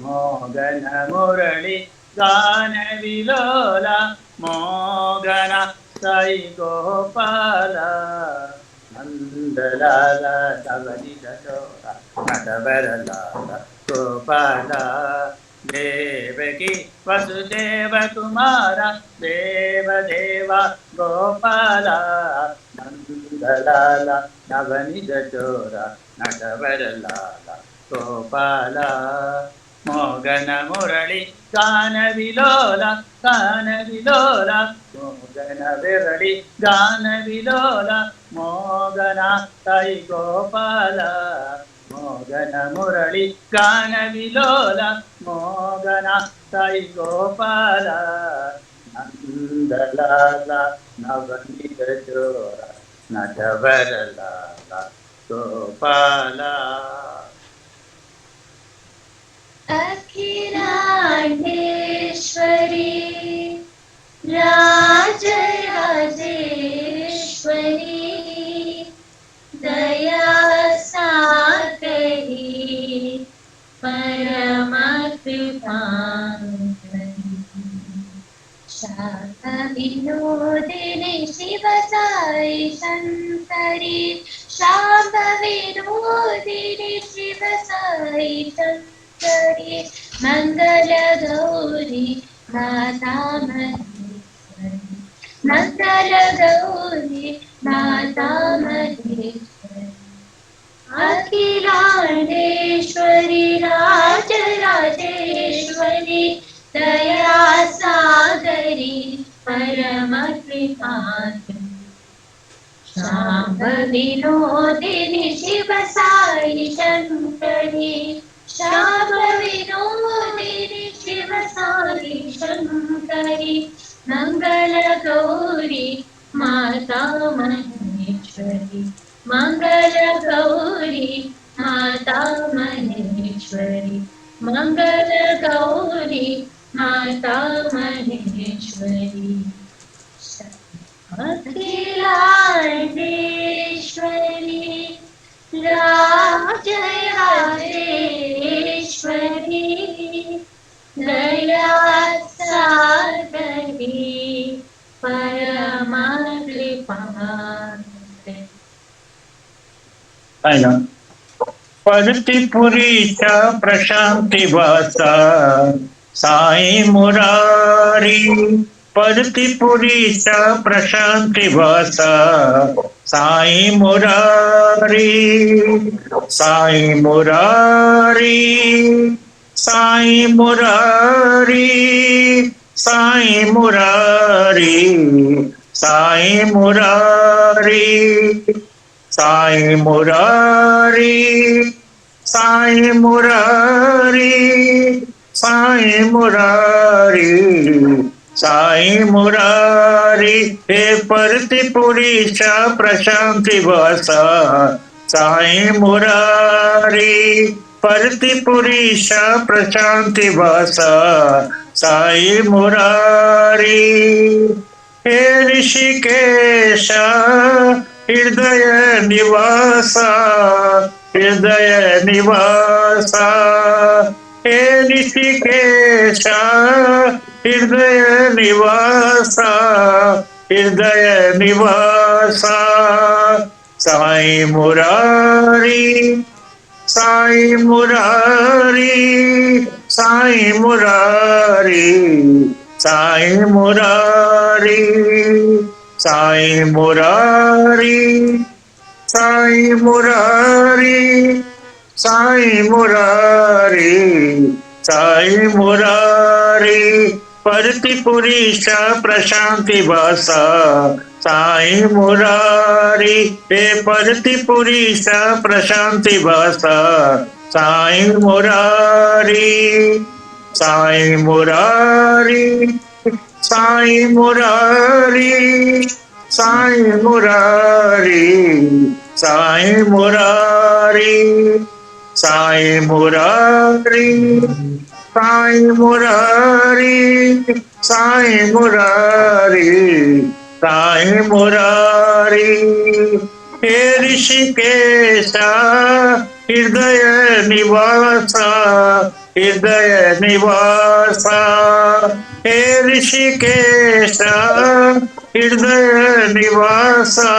मोगन मुरली गान विलोला मोगन साई गोपाला नंदलाला नवनीत चोरा नटवरलाला गोपाला देवकी वसुदेव कुमारा देव देवा गोपाला नंदलाला नवनीत चोरा नटवरलाला गोपाला मोगन मुरली गान विलोला मोगन विरली गान विलोला मोगना साई गोपाला मोगन मुरली गान विलोला मोगना साई गोपाला नंदलाला नवनीत चोरा नटवरलाला गोपाला अखिलांडेश्वरी राजराजेश्वरी दया सागरी परम कृपांकरी शांत विनोदिनी शिव साई शंकरी शांत विनोदिनी शिव साई शंकरी मंगल गौरी माता महेश्वरी मंगल गौरी माता महेश्वरी अखिलांडेश्वरी राजराजेश्वरी दया सागरी परम कृपांकरी शांब विनोदिनी शिव साई शंकरी शांब विनोदिनी शिव साई शंकरी मंगल गौरी माता महेश्वरी मंगल गौरी माता महेश्वरी मंगल गौरी माता महेश्वरी अखिलांडेश्वरी राजराजेश्वरी दया सागरी परम कृपांकरी साईनाथ परुतिपुरीचा प्रशांतिवासा साई मुरारी परुतिपुरीचा प्रशांतिवासा साई मुरारी साई मुरारी साई मुरारी साई मुरारी साई मुरारी साई मुरारी साई मुरारी साई मुरारी साई मुरारी हे परतिपुरीचा प्रशांतिवासा साई मुरारी परतिपुरीचा प्रशांतिवासा साई मुरारी हे ऋषिकेशा हृदय निवासा हृदय निवासा हे ऋषिकेशा हृदय निवासा हृदय निवासा साई मुरारी साई मुरारी साई मुरारी साई मुरारी साई मुरारी साई मुरारी साई मुरारी साई मुरारी परतिपुरीचा प्रशांतिवासा साई मुरारी हे परतिपुरीचा प्रशांतिवासा साई मुरारी साई मुरारी साई मुरारी साई मुरारी साई मुरारी साई मुरारी साई मुरारी साई मुरारी साई मुरारी हे ऋषिकेशा हृदय निवासा हृदय निवासा हे ऋषिकेशा हृदय निवासा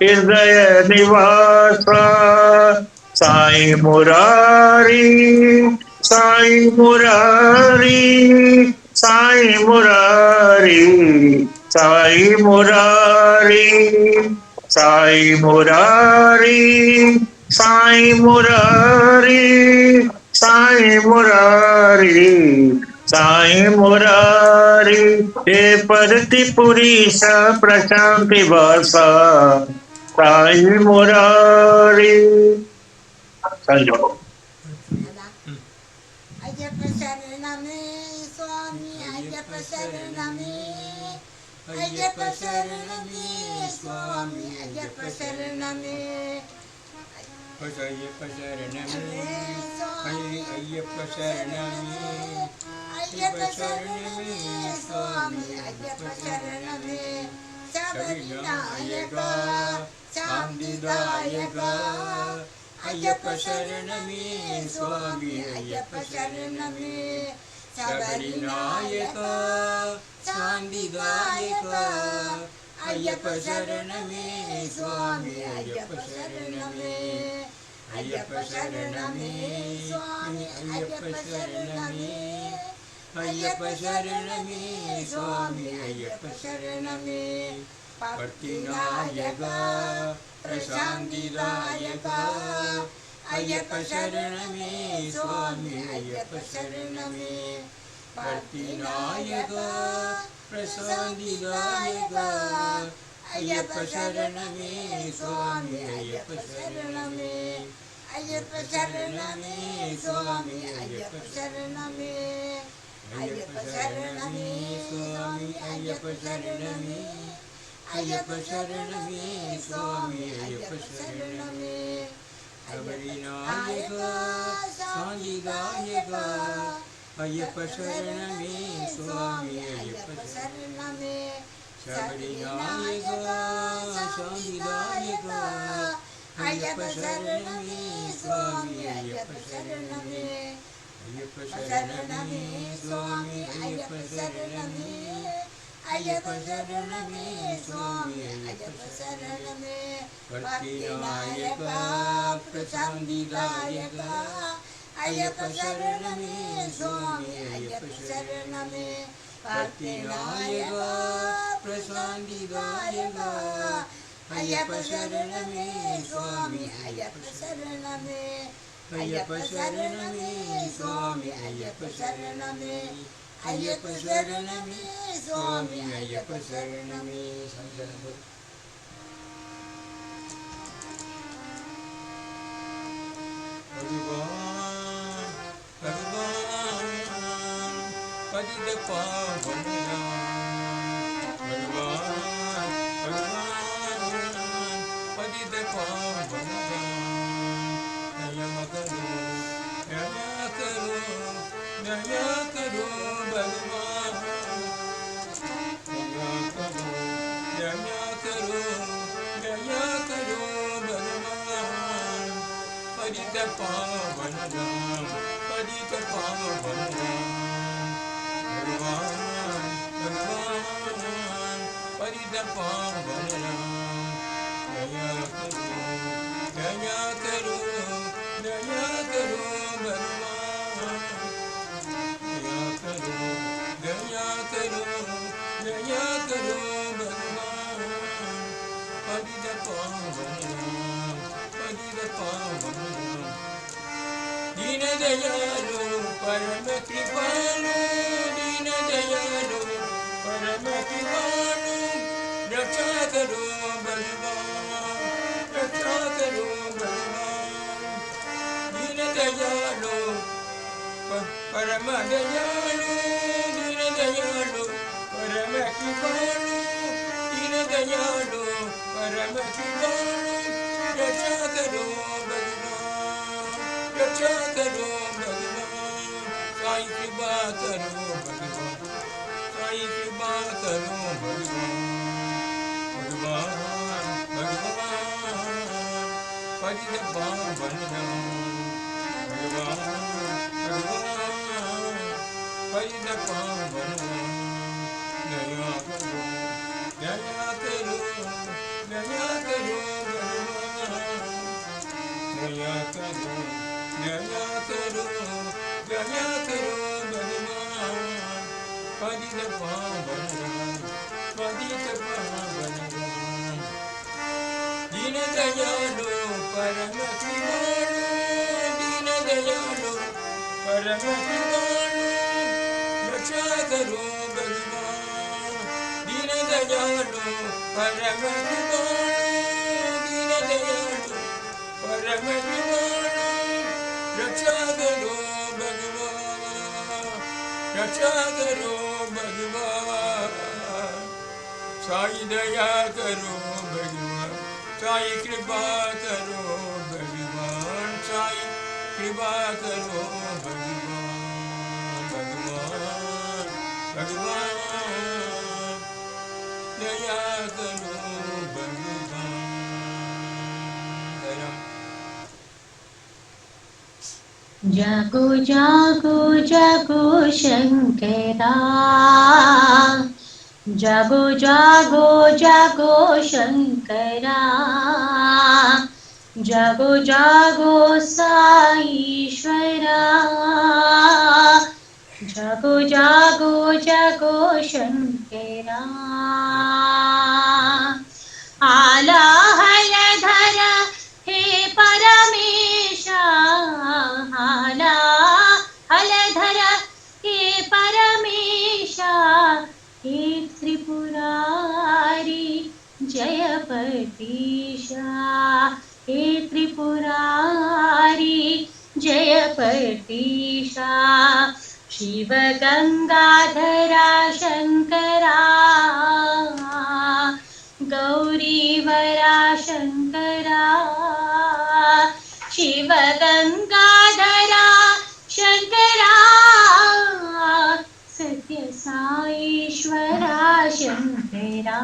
हृदय निवासा साई मुरारी साई मुरारी साई मुरारी साई मुरारी साई मुरारी साई मुरारी साई मुरारी साई मुरारी हे परतिपुरीचा प्रशांतिवासा साई मुरारी अय्यप्प शरणमे स्वामी अय्यप्प शरणमे अय्यप्प शरणमे स्वामी अय्यप्प शरणमे अय्यप्प शरणमे अय्यप्प शरणमे अय्यप्प शरणमे स्वामी अय्यप्प शरणमे शबरीनायक शांतिदायक अय्यप्प शरणमे स्वामी अय्यप्प शरणमे शबरीनायक शांतिदायक अय्यप्प शरणमे स्वामी अय्यप्प शरणमे अय्यप्प शरणमे स्वामी अय्यप्प शरणमे अय्यप्प शरणमे स्वामी अय्यप्प शरणमे भक्तिनायक प्रशांतिदायक अय्यप्प शरणमे स्वामी अय्यप्प शरणमे भक्तिनायक प्रशांतिदायक अय्यप्प शरणमे स्वामी अय्यप्प शरणमे अय्यप्प शरणमे स्वामी अय्यप्प शरणमे अय्यप्प शरणमे स्वामी अय्यप्प शरणमे अय्यप्प शरणमे स्वामी अय्यप्प शरणमे शबरीनायक शांतिदायक अय्यप्प शरणमे स्वामी अय्यप्प शरणमे शबरीनायक शांतिदायक अय्यप्प शरणमे स्वामी अय्यप्प शरणमे अय्यप्प शरणमे स्वामी अय्यप्प शरणमे అయ్యప్ప శరణమే స్వామి అయ్యప్ప శరణమే భక్తి నాయక ప్రశాంతిదాయక అయ్యప్ప శరణమే స్వామి అయ్యప్ప శరణమే భక్తి నాయక ప్రశాంతిదాయక అయ్యప్ప శరణమే స్వామి అయ్యప్ప శరణమే అయ్యప్ప శరణమే స్వామి అయ్యప్ప శరణమే అయ్యప్ప శరణమే స్వామి అయ్యప్ప శరణమే భగవాన్ భగవాన్ పతిత పావన భగవాన్ భగవాన్ పతిత పావన దయా కरो दया करो भगवान दया करो दया करो दया करो भगवान पतित पावन राम पतित पावन राम भगवान भगवान पतित पावन राम दया करो दया करो दया करो भगवान दया करो दया करो दया करो भगवान पतित पावन राम पतित पावन राम दीन दयालु परम कृपालु दीन दयालु परम कृपालु रक्षा करो भगवान रक्षा करो भगवान दीन दयालु परम दयालु दीन दयालु परम कृपालु दीन दयालु परम कृपालु रक्षा करो भगवान रक्षा करो भगवान साईं कृपा करो भगवान साईं कृपा करो भगवान भगवान भगवान पतित पावन राम भगवान भगवान पतित पावन राम दया करो दया करो दया करो भगवान दया करो दया करो दया करो भगवान पतित पावन राम पतित पावन राम दीन दयालु परम कृपालु दीन दयालु परम कृपालु रक्षा करो भगवान दीन दयालु परम कृपालु दीन दयालु परम कृपालु रक्षा करो भगवान रक्षा करो भगवान साईं दया करो भगवान साईं कृपा करो भगवान साईं कृपा करो भगवान भगवान भगवान दया करो भगवान दया जागो जागो जागो शंकरा जागो जागो जागो शंकरा जागो जागो साईश्वरा जागो जागो जागो शंकरा आला हलधर हे परमेशा आला हलधर हे परमेशा हे त्रिपुरारी जयपतीशा हे त्रिपुरारी जयपतीशा शिव गंगाधरा शंकरा गौरीवरा शंकरा शिव गंगाधरा शंकरा सत्य साईश्वरा शंकरा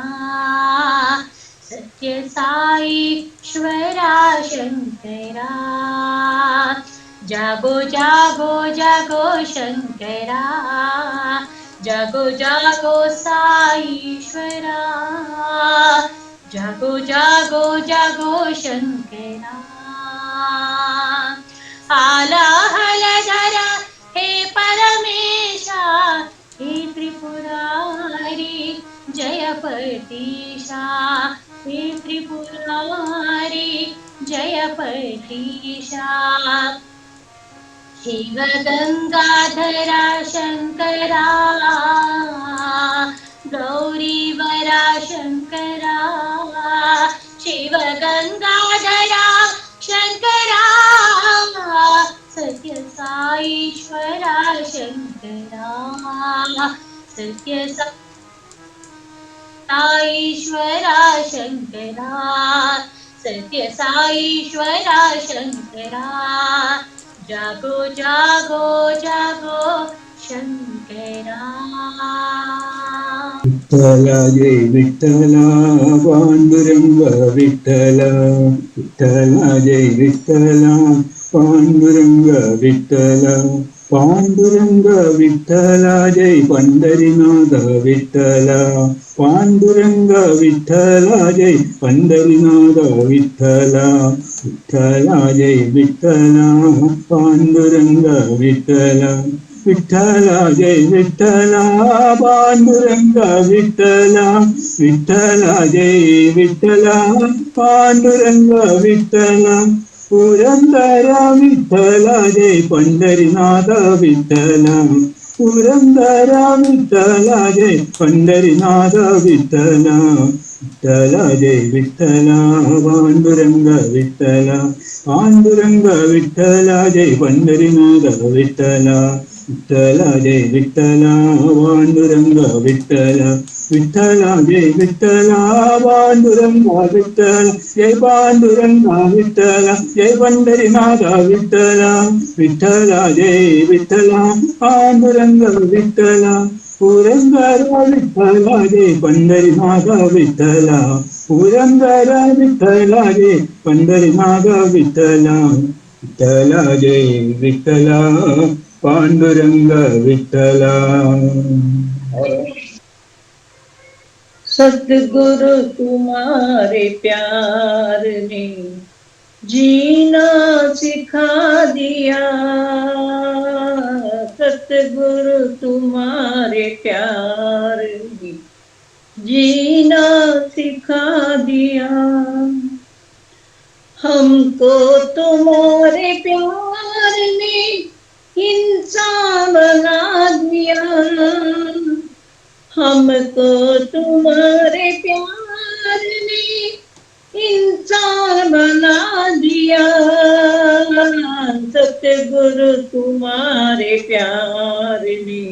सत्य साईश्वरा शंकरा जागो जागो जागो शंकरा जागो जागो साईश्वरा, जागो जागो जागो शंकरा, आला हलधरा हे परमेशा, हे त्रिपुरारी जयपतीशा, हे त्रिपुरारी जयपतीशा, शिव गंगाधरा शंकरा, गौरीवरा शंकरा, शिव गंगाधरा शंकरा, सत्य साईश्वरा शंकरा, सत्य साईश्वरा शंकरा, सत्य साईश्वरा शंकरा, जागो जागो जागो शंकरा। विठ्ठला जय विठ्ठला पांडुरंग विठ्ठला, विठ्ठला जय विठ्ठला पांडुरंग विठ्ठला, पांडुरंग विठ्ठला जय पंढरीनाथ विठ्ठला, पांडुरंग विठ्ठला जय पंढरीनाथ विठ्ठला, विठ्ठला जय विठ्ठला पांडुरंग विठ्ठला, विठ्ठला जय विठ्ठला पांडुरंग विठ्ठला, विठ्ठला जय विठ्ठला पांडुरंग विठ्ठला, पुरंदरा विठ्ठला जय पंढरीनाथ विठ्ठला, पुरंदरा विठ्ठला जय पंढरीनाथ विठ्ठला, विठ्ठला जय विठ्ठला पांडुरंग विठ्ठला, पांडुरंग विठ्ठला जय पंढरीनाथ विठ्ठला, विठ्ठला जय विठ्ठला पांडुरंग विठ्ठला, विठ्ठला जय विठ्ठला पांडुरंग विठ्ठला, जय पांडुरंग विठ्ठला जय पंढरीनाथ विठ्ठला, विठ्ठला जय विठ्ठला पांडुरंग विठ्ठला, पुरंदरा विठ्ठला जय पंढरीनाथ विठ्ठला, पुरंदरा विठ्ठला जय पंढरीनाथ विठ्ठला, विठ्ठला जय विठ्ठला पांडुरंग विठ्ठला। सतगुरु तुम्हारे प्यार ने जीना सिखा दिया, सतगुरु तुम्हारे प्यार ने जीना सिखा दिया, हमको तुम्हारे प्यार ने इंसान बना दिया, हमको तुम्हारे प्यार ने इंसान बना दिया, सतगुरु तुम्हारे प्यार ने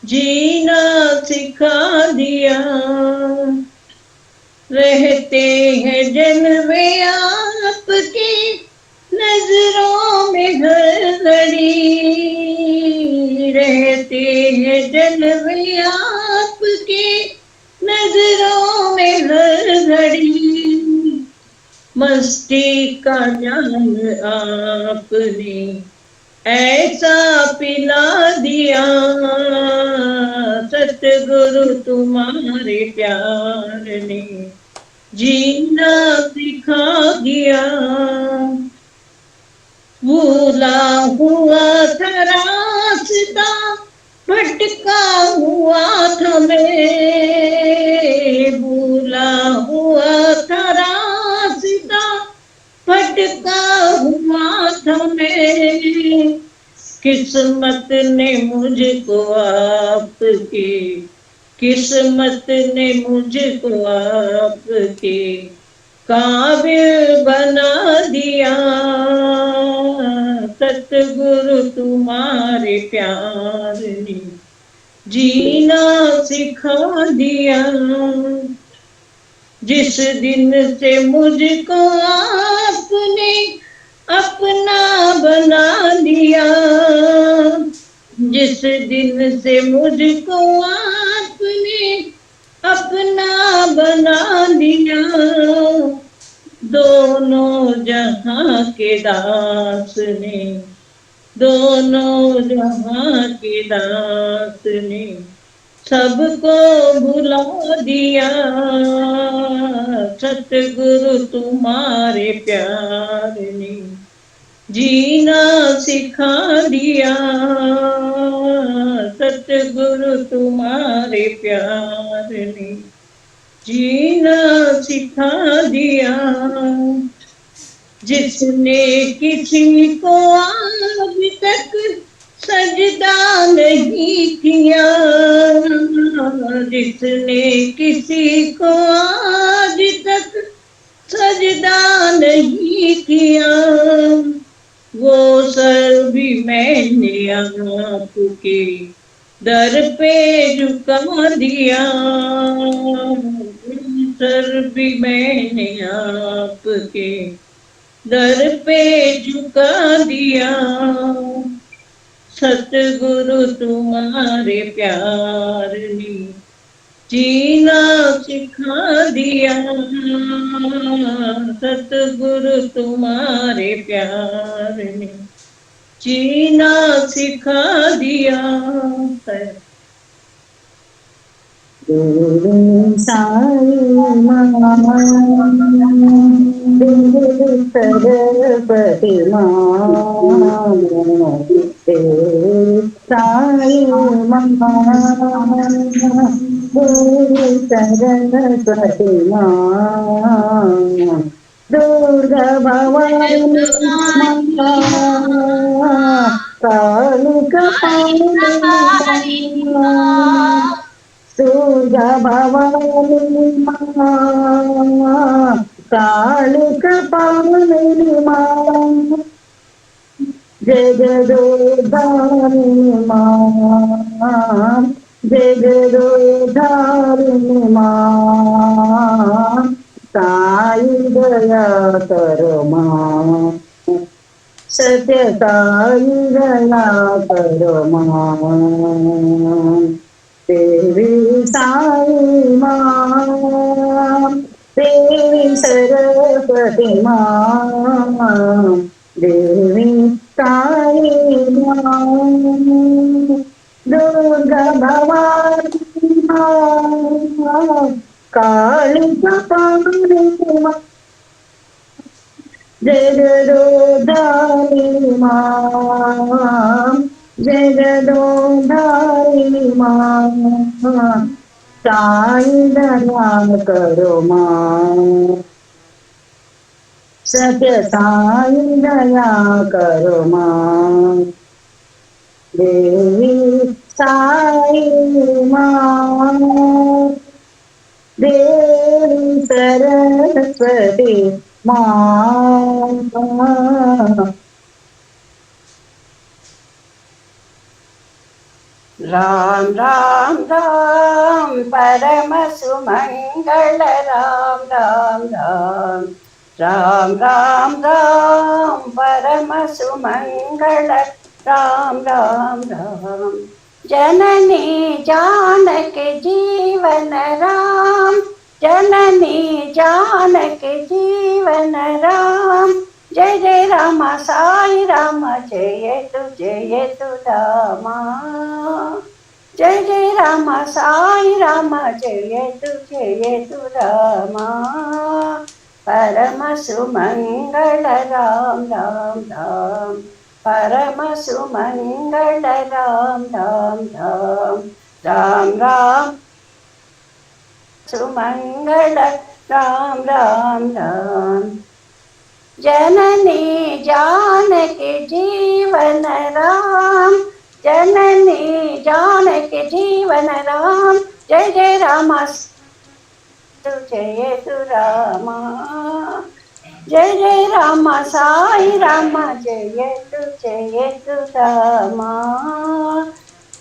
जीना सिखा दिया, रहते हैं जन्मे आपके नजरों में हर घड़ी, रहते हैं जलवे आपके नजरों में हर घड़ी, मस्ती का जाम आपने ऐसा पिला दिया, सतगुरु तुम्हारे प्यार ने जीना सिखा दिया, भूला हुआ था रास्ता भटका हुआ था मैं, भूला हुआ था रास्ता भटका हुआ था मैं, किस्मत ने मुझको आपके, किस्मत ने मुझको आपके काबिल बना दिया, सतगुरु तुम्हारे प्यार ने जीना सिखा दिया, जिस दिन से मुझको आपने अपना बना दिया, जिस दिन से मुझको आपने अपना बना दिया, दोनों जहां के दास ने, दोनों जहां के दास ने सबको भुला दिया सतगुरु तुम्हारे प्यार ने, जीना सिखा दिया सतगुरु तुम्हारे प्यार ने, जीना सिखा दिया। जिसने किसी को आज तक सजदा नहीं किया, जिसने किसी को आज तक सजदा नहीं किया, वो सर भी मैंने आपके दर पे झुका दिया, सर भी मैंने आपके दर पे झुका दिया। सतगुरु तुम्हारे प्यार ने जीना सिखा दिया, सतगुरु तुम्हारे प्यार ने जीना सिखा दिया। सरस्वती साई सरस्वती दुर्गा भवानी कालिका दुर्गा भवानी कालिका पावनी मां जगदोधारिणी मां जगदोधारिणी मां साई दया करो मां सत्य साई दया करो मां देवी साई मां देवी सरस्वती मां देवी साई मां दुर्गा भवानी मां कालिका पावनी मां जगदोधारिणी मां जगदोधारिणी मां साई दया करो मां सत्य साई दया करो मां देवी साई मां देवी सरस्वती मां। राम राम राम परम सुमंगल राम राम राम राम राम राम परम सुमंगल राम राम राम जननी जानकी जीवन राम जननी जानकी जीवन राम जय जय राम साई राम जय तु रामा जय जय राम साई राम जय तु रामा परम सुमंगल राम राम राम परम सुमंगल राम राम राम राम राम सुमंगल राम राम राम जननी जानकी जीवन राम जननी जानकी जीवन राम जय जय राम जय तु रामा जय जय राम साई राम जय तु रामा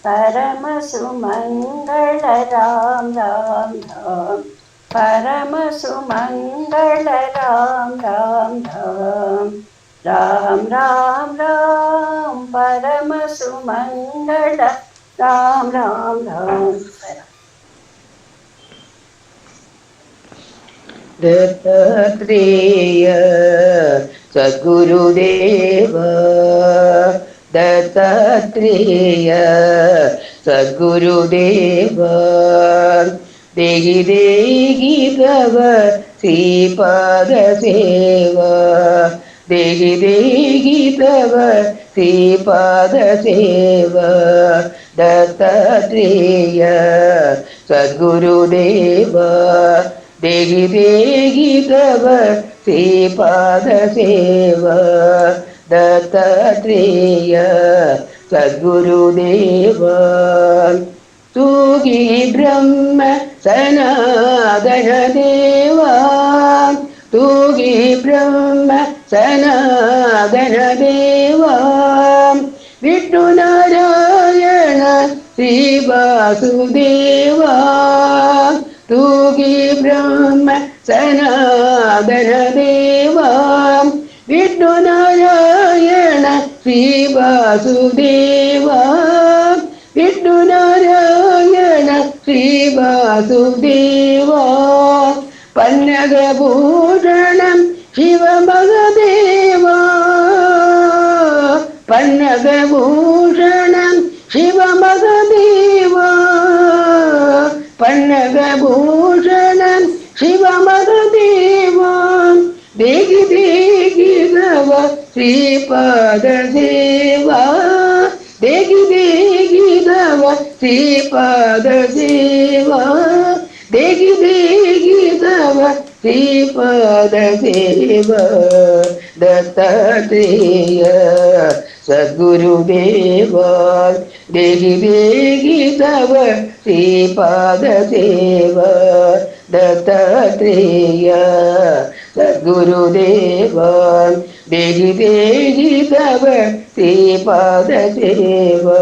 परम सुमंगल राम राम राम परम सुमंगल राम राम राम राम राम राम परम सुमंगल राम राम राम दत्तात्रेय सद्गुरुदेव दत्तात्रेय सद्गुरुदेव देहि देहि तव श्रीपाद सेवा देहि देहि तव श्रीपाद सेवा दत्तात्रेय सद्गुरुदेव देहि देहि तव श्रीपाद सेवा दत्तात्रेय सद्गुरुदेव तूगी ब्रह्म सनातन देवा तूगी ब्रह्म सनातन देवा विष्णु नारायण श्री वासुदेवा तूगी ब्रह्म सनातन देवा विष्णु नारायण श्री वासुदेवा विष्णु नारायण श्री वासुदेवा पन्नगभूषणं शिवमगदेवा पन्नगभूषणं शिवमगदेवा पन्नगभूषणं शिवमगदेवा देहि देहि तव श्रीपाद सेवा देहि देहि तव श्रीपाद सेवा देहि देहि तव श्रीपाद सेवा दत्तात्रेय सद्गुरुदेव देहि देहि तव श्रीपाद सेवा दत्तात्रेय सद्गुरुदेव देहि देहि तव श्रीपाद सेवा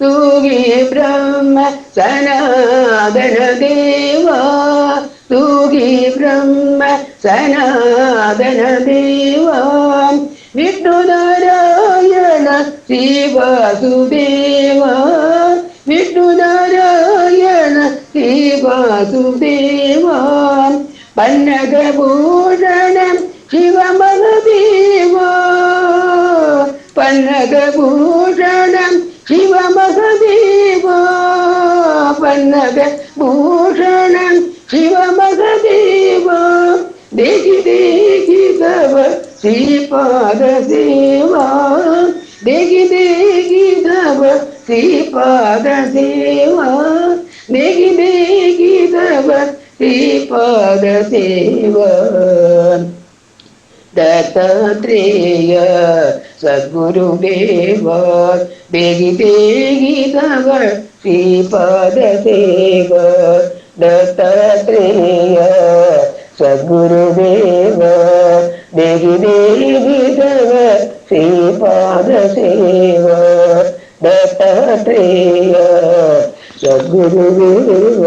तूगी ब्रह्म सनातन देवा तूगी ब्रह्म सनातन देवा विष्णु नारायण श्री वासुदेवा विष्णु नारायण श्री वासुदेवा पन्नगभूषणं शिवमगदेवा पन्नगभूषणं शिवमगदेवा पन्नगभूषणं शिवमगदेवा देहि देहि तव श्रीपाद सेवा देहि देहि तव श्रीपाद सेवा देहि देहि तव श्रीपाद सेवा दत्तात्रेय सद्गुरुदेव देहि देहि तव श्रीपाद सेवा दत्तात्रेय सद्गुरुदेव देहि देहि तव श्रीपाद सेवा दत्तात्रेय सद्गुरुदेव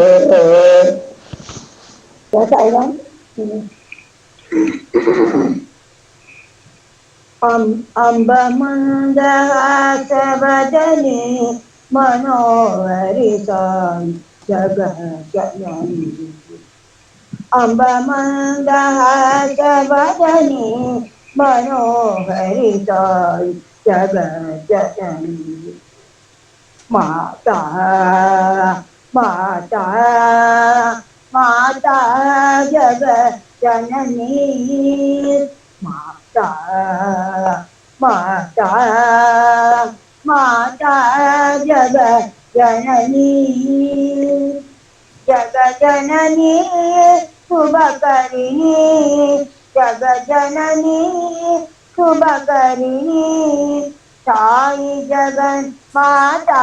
अम्बमन्दहासवदने मनोहरितां जगज्जननी अम्बमन्दहासवदने मनोहरितां जगज्जननी माता माता माता जगज्जननी माता माता माता जगज्जननी जगज्जननी शुभकरिणी जगज्जननी शुभकरिणी साई जगन माता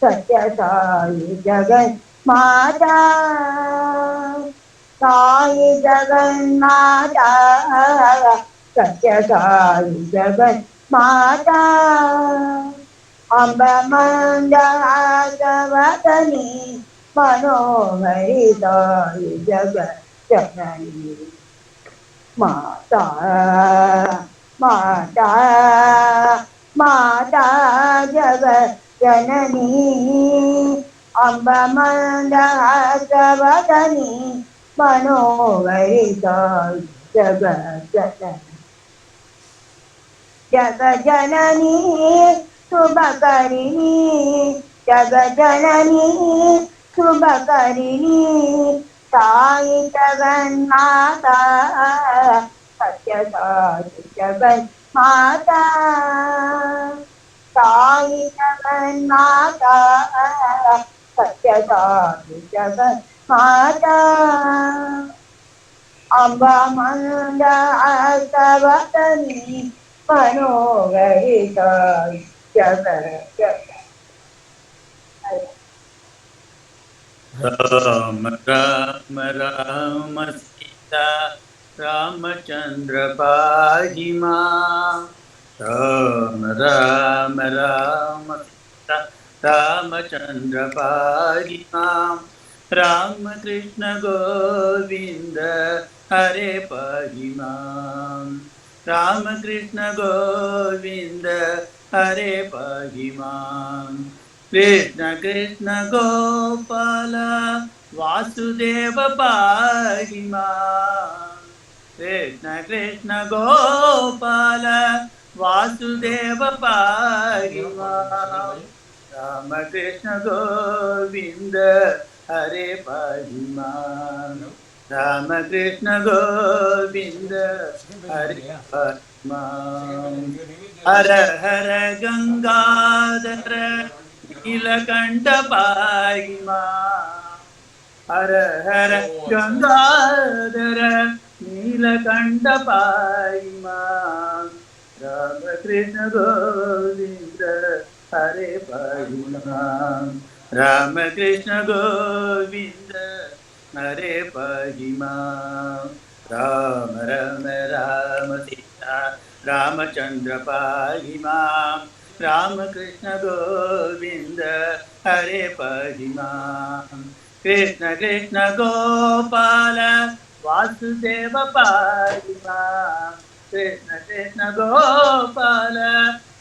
सत्य साई जगन माता साई जगन माता सत्य साई जगन माता अम्बमन्दहासवदने मनोहरि साई जगज्जननी माता माता माता जगज्जननी अम्बमन्दहासवदने मनोहरि साई जगज्जननी जगज्जननी शुभकरिणी जगज्जननी शुभकरिणी साई जगन्माता सत्यसाची जगन्माता साई जगन्माता सत्यसाची जगन्माता अम्बा मंदासवतनी मनोहरिता जग जग राम राम राम सीता रामचंद्र पाहि मां राम राम राम सीता रामचंद्र पाहि मां राम कृष्ण गोविंद हरे पाहि मां राम कृष्ण गोविंद हरे पाहि मां कृष्ण कृष्ण गोपाल वासुदेव पाहि मां कृष्ण कृष्ण गोपाल वासुदेव पाहि मां राम कृष्ण गोविंद हरे पाहि मां राम कृष्ण गोविंद हरे पाहि मां हर हर गंगाधर नीलकंठ पाहि मां हर हर गंगाधर नीलकंठ पाहि मां राम कृष्ण गोविंद हरे पाहि मां राम कृष्ण गोविंद हरे पाहि मां राम राम राम सीता रामचंद्र पाहि मां राम कृष्ण गोविंद हरे पाहि मां कृष्ण कृष्ण गोपाल वासुदेव पाहि मां कृष्ण कृष्ण गोपाल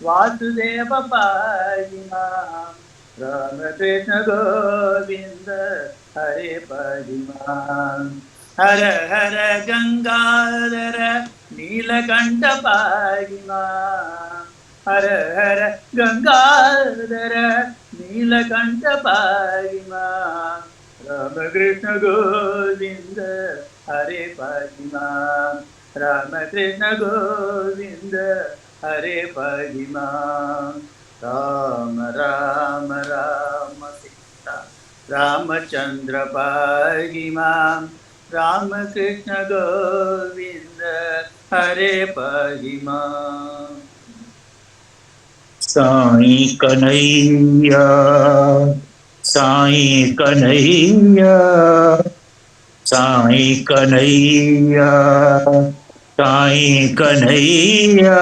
वासुदेव पाहि मां राम कृष्ण गोविंद हरे पाहि मां हर हर गंगाधर नीलकंठ पाहि मां हर हर गंगाधर नीलकंठ पाहि मां राम कृष्ण गोविंद हरे पाहि मां राम कृष्ण गोविंद हरे पाहि मां राम राम राम सीता रामचंद्र पाहि मां राम कृष्ण गोविंद हरे पाहि मां साई कन्हैया साई कन्हैया साई कन्हैया साई कन्हैया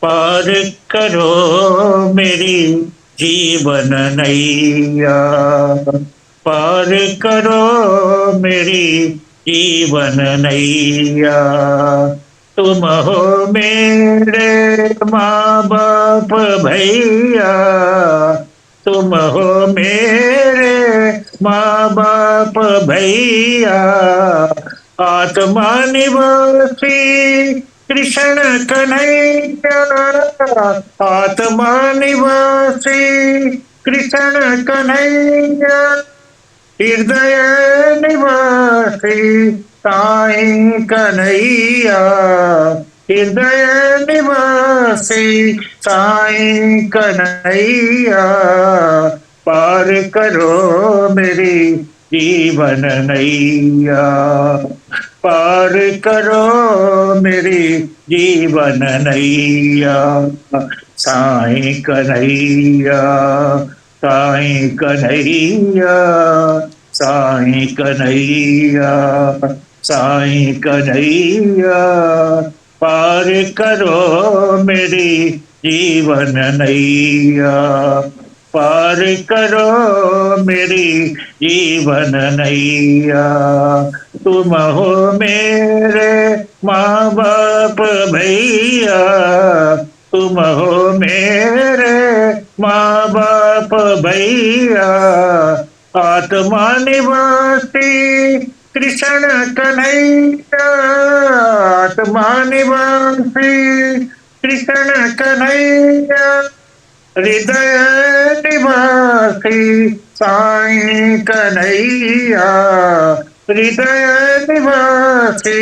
पार करो मेरी जीवन नैया पार करो मेरी जीवन नैया तुम हो मेरे माँ बाप भैया तुम हो मेरे माँ बाप भैया आत्मा निवासी कृष्ण कन्हैया आत्मा निवासी कृष्ण कन्हैया हृदय निवासी साईं कन्हैया हृदय निवासी साईं कन्हैया पार करो मेरी जीवन नैया पार करो मेरी जीवन नैया साईं कन्हैया साईं कन्हैया साईं कन्हैया साईं कन्हैया पार करो मेरी जीवन नैया पार करो मेरी जीवन नैया तुम हो मेरे माँ बाप भैया तुम हो मेरे माँ बाप भैया आत्मा निवासी कृष्ण कन्हैया आत्मा निवासी कृष्ण कन्हैया हृदय निवासी साईं कन्हैया, हृदय निवासी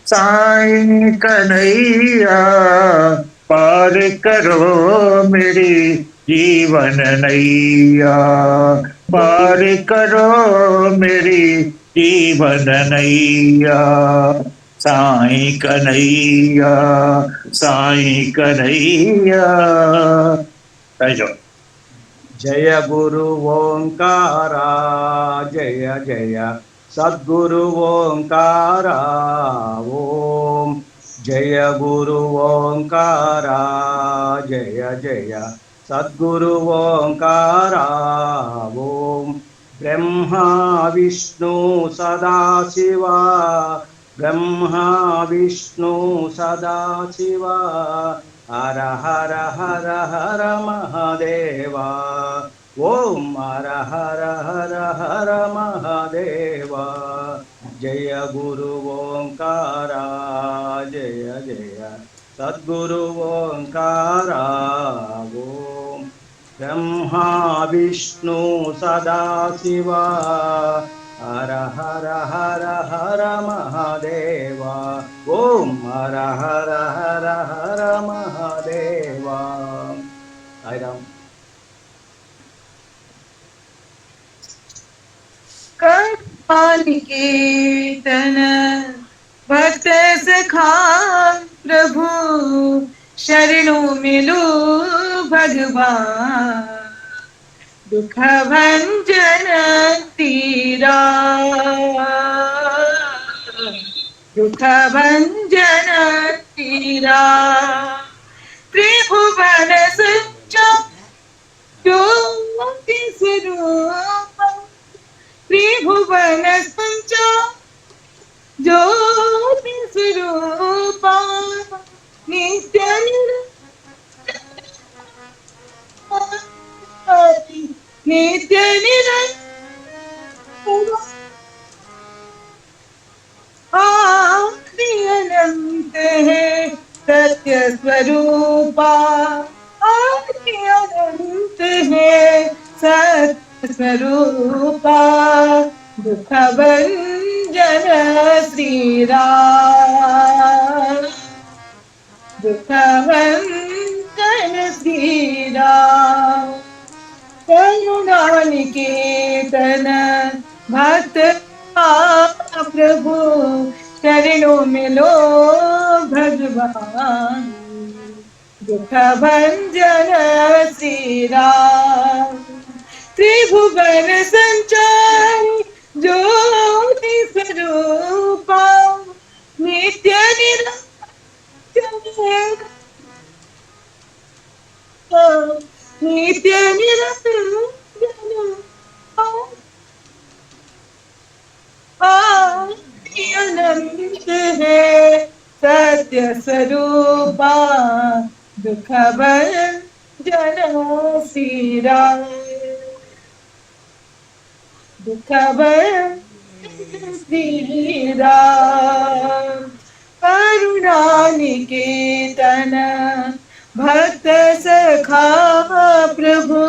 साईं कन्हैया, पार करो मेरी जीवन नैया, पार करो मेरी जीवन नैया। साईं कन्हैया, साईं कन्हैया। जय गुरु ओंकारा, जय जय सद्गुरु ओंकारा ओम। जय गुरु ओंकारा, जय जय सद्गुरु ओंकारा ओम। ब्रह्मा विष्णु सदाशिवा, ब्रह्मा विष्णु सदाशिवा, हर हर हर हर महादेवा, ओम हर हर हर हर महादेवा। जय गुरु ओंकारा, जय जय सद्गुरु ओंकारा ओम। ब्रह्मा विष्णु सदाशिवा, हर हर हर हर महादेवा, ओम हर हर हर हर महादेवा। साई राम। कीर्तन भक्त सखा प्रभु, शरणों मिलो भगवान, दुख भंजन तीरा, दुख भंजन तीरा। त्रिभुवन सच्चा ज्योति स्वरूप, त्रिभुवन सच्चा ज्योति स्वरूप, नित्य नित्य निरंतर अनंत है सत्य स्वरूपा, अनंत है सत्य स्वरूपा, दुख भंजन श्री राम, दुख भंजन श्री राम। करुणा निकेतन भक्त प्रभु, शरणों मिलो भगवान, दुख भंजन श्री राम। त्रिभुवन संचारी ज्योति स्वरूपा, नित्य निरंतर, नित्य निरंतर अनंत है सत्य स्वरूपा, दुख भंजन श्री राम, दुख भंजन श्री राम। करुणा निकेतन भक्त सखा प्रभु।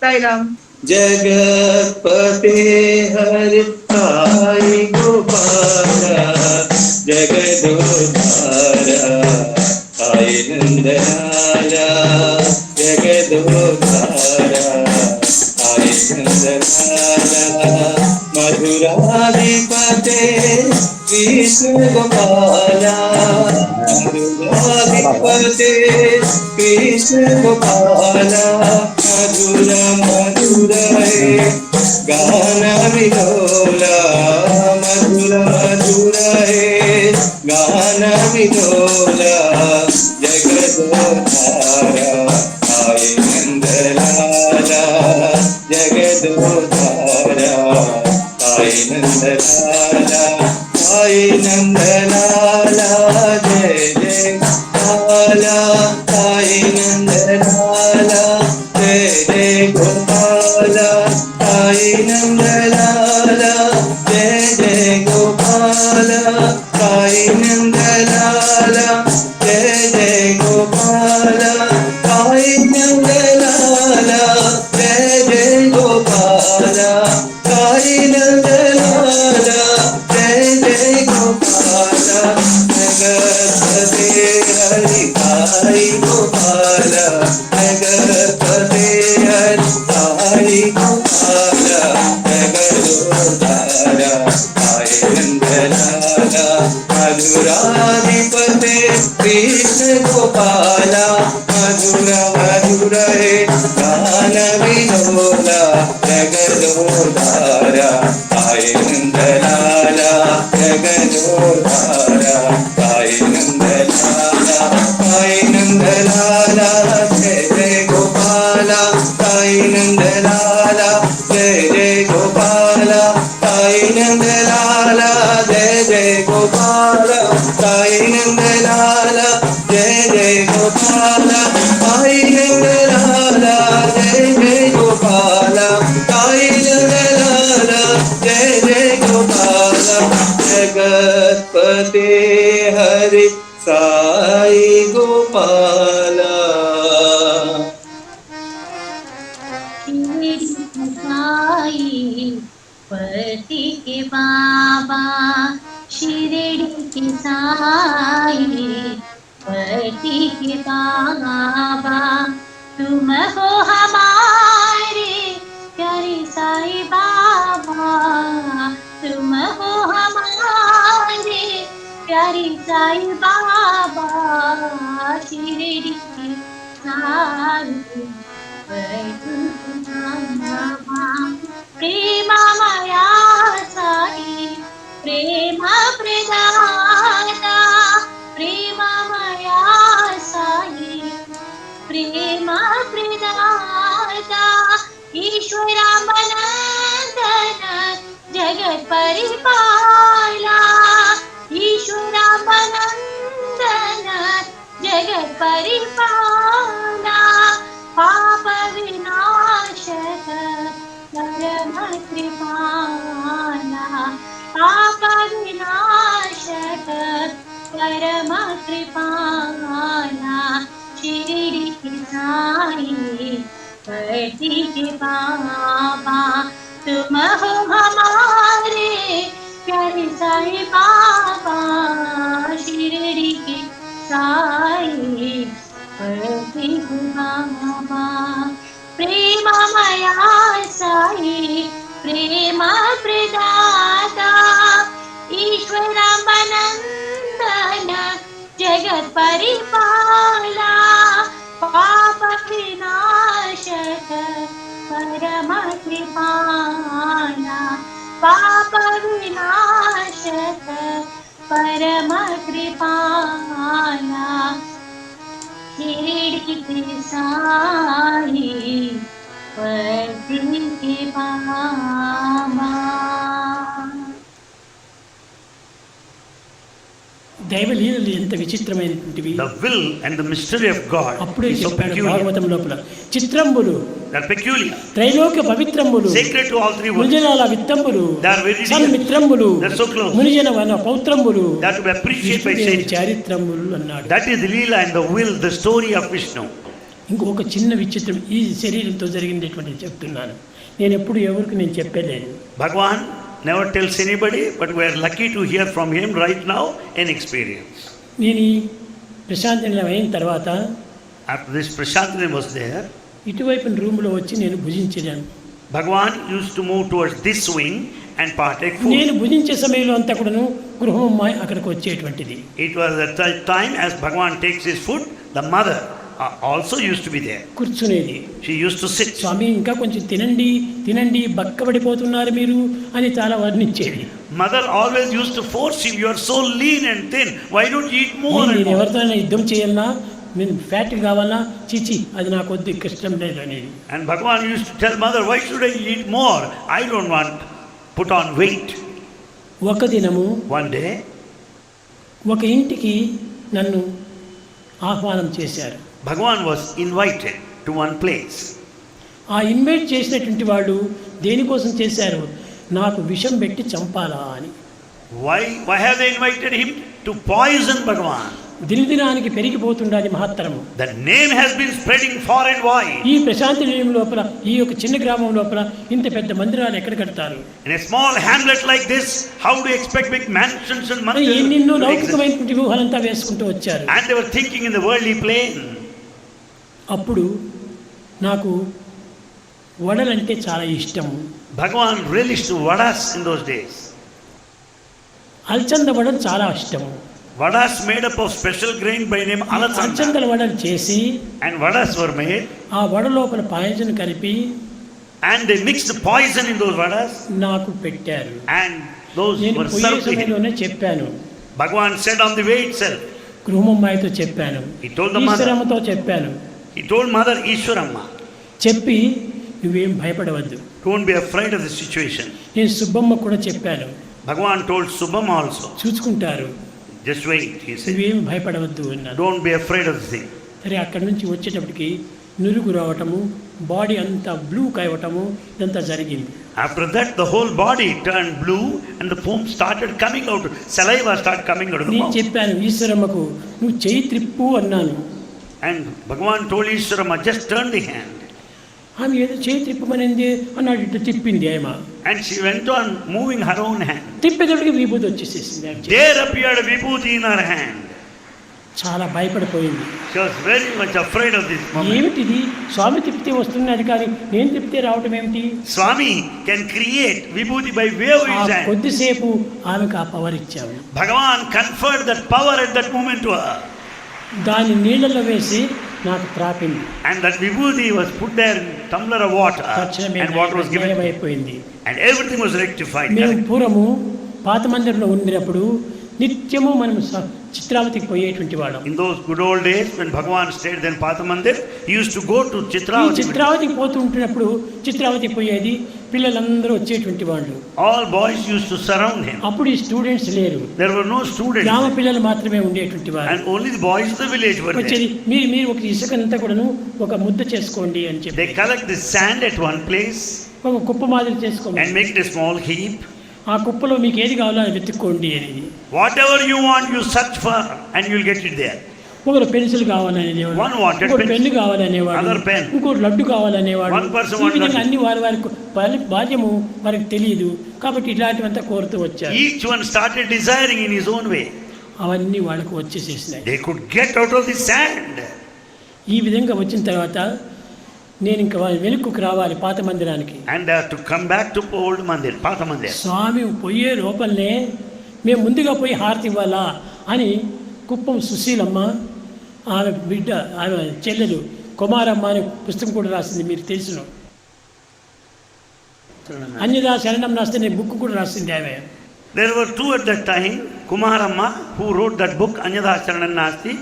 साई राम। जगतपते हरि साई गोपाला, जगदोधारा साई नंदलाला, जगदोधारा साई नंदलाला। मधुराधिपते कृष्ण गोपाला, मधुराधिपते कृष्ण गोपाला, मधुर मधुर गान विलोला, मधुर मधुर गान विलोला। जगदोधारा साई नंदलाला, जगदोधारा साई नंदलाला, साई नंदलाला। जय जय लाला साई नंदलाला, जय जय गोपाला साई नंदलाला, जय जय गोपाला साई नंदलाला, जय जय गोपाला साई हे गान विनोदा जगदोधारा साई नंदलाला जगदोधारा साई नंदलाला साई नंदलाला जय जय गोपाला साई नंदलाला जय जय गोपाला साई नंदलाला जय जय गोपाला साई नंदलाला जय जय गोपाला साई नंदलाला जय जय गोपाला साई नंदलाला जय जय गोपाला जगतपते हरि साई गोपाला साई पति के बाबा शिरडी के साई पति के बाबा तुम हो हमारे प्यारे साई बाबा तुम हो हमारे प्यारे साई बाबा शिरडी के साई प्रेममया साई प्रेम प्रदाता प्रेममया साई प्रेम प्रदाता ईश्वरामनंदन जगत परिपाला ईश्वरामनंदन जगत परिपाला पाप विनाशक परम कृपाला पाप विनाशक परम कृपाला शिरडी के साई पति के बाबा तुम हो हमारे प्यारे साई बाबा शिरडी के साई पति के बाबा प्रेममया साई प्रेम प्रदाता ईश्वरामनंदन जगत परिपाला पाप विनाशक परम कृपाला पाप विनाशक परम कृपाला शिरडी के साई पति के बाबा దైవలీలలు ఎంత విచిత్రమైనటువంటివి. The will and the mystery of God అప్పుడే is so చెప్పాడు peculiar. భాగవతం లోపల చిత్రంబులు They are peculiar. Trailokya పవిత్రంబులు Sacred to all three worlds. మునిజనాల విత్తంబులు They are very dear. సన్మిత్రంబులు They are so close. మునిజన వన పౌత్రంబులు That to be appreciated by విష్ణుదేవుని saints. చారిత్రంబులు అన్నాడు. That is the Leela and the will, the story of Vishnu. ఇంకొక చిన్న విచిత్రం ఈ శరీరంతో జరిగినటువంటిది చెప్తున్నాను. నేను ఎప్పుడు ఎవరికి నేను చెప్పలేదు. Bhagwan never tells anybody, but we are lucky to hear from him right now in experience. నేను ఈ ప్రశాంతి నిలయం అయిన తర్వాత After this Prashantinam was there, ఇటువైపు రూమ్లో వచ్చి నేను భుజించాను. Bhagwan used to move towards this wing and partake food. నేను భుజించే సమయంలో అంతా కూడాను గృహమ్మాయి అక్కడికి వచ్చేటువంటిది. It was at that time as Bhagwan takes his food, the mother also used to be there. కూర్చునేది. She used to sit. స్వామి ఇంకా కొంచెం తినండి తినండి బక్కబడిపోతున్నారు మీరు అని చాలా వర్ణించేది. Mother always used to force him, you are so lean and thin, why don't you eat more? నేను ఎవరితో యుద్ధం చేయాలన్నా నేను ఫ్యాట్ కావాలన్నా చిచి అది నాకు వద్దు ఇష్టం లేదు అనేది. And Bhagwan used to tell mother, why should I eat more? I don't want put on weight. ఒక దినము One day ఒక ఇంటికి నన్ను ఆహ్వానం చేశారు. Bhagwan was invited to one place. ఆ ఇన్వైట్ చేసినటువంటి వాళ్ళు దేనికోసం చేశారు? నాకు విషం పెట్టి చంపాలా అని. Why have they invited him? To poison Bhagwan. దినదినానికి పెరిగిపోతుండాలి మహత్తరము. The name has been spreading far and wide. ఈ ప్రశాంతి నిలయం లోపల ఈ యొక్క చిన్న గ్రామం లోపల ఇంత పెద్ద మందిరాలు ఎక్కడ కడతారు? In a small hamlet like this, how do you expect big mansions and mandirs? ఎన్నెన్నో లౌకికమైనటువంటి వ్యూహాలంతా వేసుకుంటూ వచ్చారు. And they were thinking in the worldly plane. అప్పుడు నాకు వడలంటే చాలా ఇష్టము. Bhagwan relished vadas in those days. అల్చంద వడలు చాలా ఇష్టము. Vadas made up of special grain by name Alasanda. అలసందల వడలు చేసి And vadas were made. ఆ వడ లోపల పాయసం కలిపి And they mixed poison in those vadas. నాకు పెట్టారు. And those నేను were పోయే served to him. సమయంలోనే చెప్పాను. Bhagavan said on the way itself. గృహమ్మాయితో చెప్పాను. He told the mother. ఈశ్వరమ్మతో చెప్పాను. He told mother Ishwaramma. చెప్పి నువ్వేం భయపడవద్దు. Don't be afraid of the situation. నేను సుబ్బమ్మ కూడా చెప్పాను. Bhagavan told Subbamma also. చూసుకుంటారు. Just wait, he said. నువ్వేం భయపడవద్దు అన్నాడు. Don't be afraid of the thing. సరే అక్కడి నుంచి వచ్చేటప్పటికి నురుగు రావటము, బాడీ అంతా బ్లూ కావటము, ఇదంతా జరిగింది. After that, the whole body turned blue and the foam started coming out. Saliva started coming out of the నేను mouth. చెప్పాను ఈశ్వరమ్మకు, నువ్వు చెయ్యి త్రిప్పు అన్నాను. And Bhagavan told Ishwaramma, just turn the hand. ఆమె ఏదో చేయి త్రిప్పమనింది అన్నాడు. ఇటు తిప్పింది ఆమె. And she went on moving her own hand. తిప్పేటప్పటికి విభూతి వచ్చేసేసింది ఆమె. There appeared Vibhuti in her hand. చాలా భయపడిపోయింది. She was very much afraid of this moment. ఏమిటిది, స్వామి తిప్పితే వస్తున్నది కానీ నేను తిప్పితే రావటం ఏమిటి? Swami can create Vibhuti by way of his hand. కొద్దిసేపు ఆమెకు ఆ పవర్ ఇచ్చాము. Bhagavan conferred that power at that moment to her. దాన్ని నీళ్ళలో వేసి నాకు త్రాపింది. And that Vibhuti was put there in tumbler of water. And water was given. అయిపోయింది. And everything was rectified. మేము పూర్వము పాత మందిరంలో ఉండినప్పుడు నిత్యము మనం చిత్రావతికి పోయేటువంటి వాళ్ళం. In those good old days when Bhagavan stayed there in Pathamandir, he used to go to Chitravati. చిత్రావతికి పోతూ ఉంటున్నప్పుడు చిత్రావతికి పోయేది, పిల్లలందరూ వచ్చేటువంటి వాళ్ళు. All boys used to surround him. అప్పుడు ఈ స్టూడెంట్స్ లేరు. There were no students. గ్రామ పిల్లలు మాత్రమే ఉండేటువంటి వారు. And only the boys of the village were వచ్చేది there. మీరు ఒక ఇసుకంతా కూడాను ఒక ముద్ద చేసుకోండి అని చెప్పి. They collect the sand at one place. ఒక కుప్ప మాదిరి చేసుకోండి. And make it a small heap. ఆ కుప్పలో మీకు ఏది కావాలో అది వెతుక్కోండి అని. Whatever you want, you search for and you'll get it there. ఒకరు పెన్సిల్ కావాలనేవాడు, One wanted ఇంకోటి pencil. పెన్ను కావాలనేవాడు, Other pen. ఇంకోటి లడ్డు కావాలనేవాడు. One person ఈ wanted విధంగా laddu. అన్ని వారి బాల్యము వారికి తెలియదు కాబట్టి ఇలాంటివంతా కోరుతూ వచ్చారు. Each one started desiring in his own way. అవన్నీ వాళ్ళకు వచ్చేసేసినాయి. They could get out of the sand. ఈ విధంగా వచ్చిన తర్వాత నేను ఇంకా వెనుకకు రావాలి పాత మందిరానికి. And they had to come back to old mandir, Patha Mandir. స్వామి పోయే లోపలనే మేము ముందుగా పోయి హారతి ఇవ్వాలా అని కుప్పం సుశీలమ్మ, ఆమె బిడ్డ, ఆమె చెల్లెలు కుమారమ్మ అని పుస్తకం కూడా రాసింది, మీకు తెలుసును. అన్యదా శరణం రాస్తే నేను బుక్ కూడా రాసింది ఆమె. There were two at that time, Kumaramma, who wrote that book, Anyadha Charanam Nasti.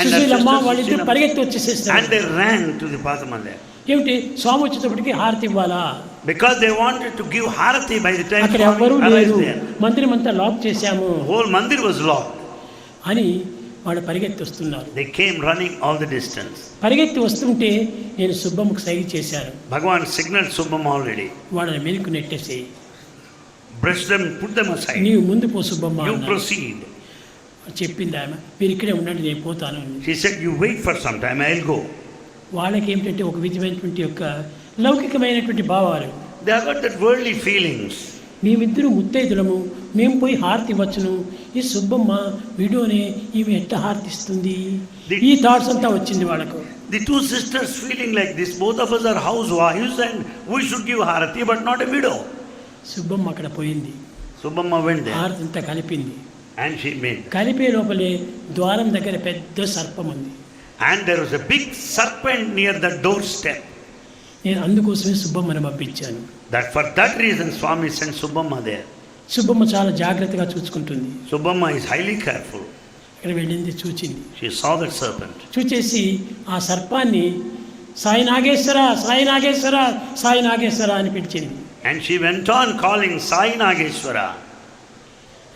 Susheelamma వాళ్ళిద్దరు పరిగెత్తి వచ్చేసేస్తారు. And they ran to the Patha Mandir. ఏమిటి, స్వామి వచ్చేటప్పటికి హారతి ఇవ్వాలా? Because they wanted to give Harati by the time అక్కడ Swami ఎవరూ arrived లేరు, there. మందిరం అంతా లాక్ చేశాము Whole mandir was locked. అని వాళ్ళు పరిగెత్తి వస్తున్నారు. They came running all the distance. పరిగెత్తి వస్తుంటే నేను సుబ్బమ్మకు సైగ చేశాను. Bhagavan signaled Subbamma already. వాళ్ళని మెలకు నెట్టేసి Brush them, put them aside. నీవు ముందు పో సుబ్బమ్మ You అన్నాడు. proceed. చెప్పింది ఆమె, మీరు ఇక్కడే ఉండండి నేను పోతాను. She said, you wait for some time, I'll go. వాళ్ళకి ఏమిటంటే ఒక విధమైనటువంటి యొక్క లౌకికమైనటువంటి భావాలు. They have got that worldly feelings. మేమిద్దరు ముత్తైదులము, మేము పోయి హారతి ఇవ్వచ్చును, ఈ సుబ్బమ్మ వీడియోనే ఈమె ఎట్ట హారతిస్తుంది, ఈ థాట్స్ అంతా వచ్చింది వాళ్ళకు. The two sisters feeling like this, both of us are housewives and we should give Harati but not a widow. Subbamma అక్కడ పోయింది. Subbamma went there. హారతి అంతా కలిపింది. And she made. కలిపే లోపలే ద్వారం దగ్గర పెద్ద సర్పం ఉంది. And there was a big serpent near the doorstep. నేను అందుకోసమే సుబ్బమ్మని పంపించాను. That for that reason Swami sent Subbamma there. Subbamma చాలా జాగ్రత్తగా చూసుకుంటుంది. Subbamma is highly careful. ఇక్కడ వెళ్ళింది, చూచింది. She saw that serpent. చూచేసి ఆ సర్పాన్ని సాయి నాగేశ్వర, సాయి నాగేశ్వర, సాయి నాగేశ్వర అని పిలిచింది. And she went on calling Sai Nageshwara.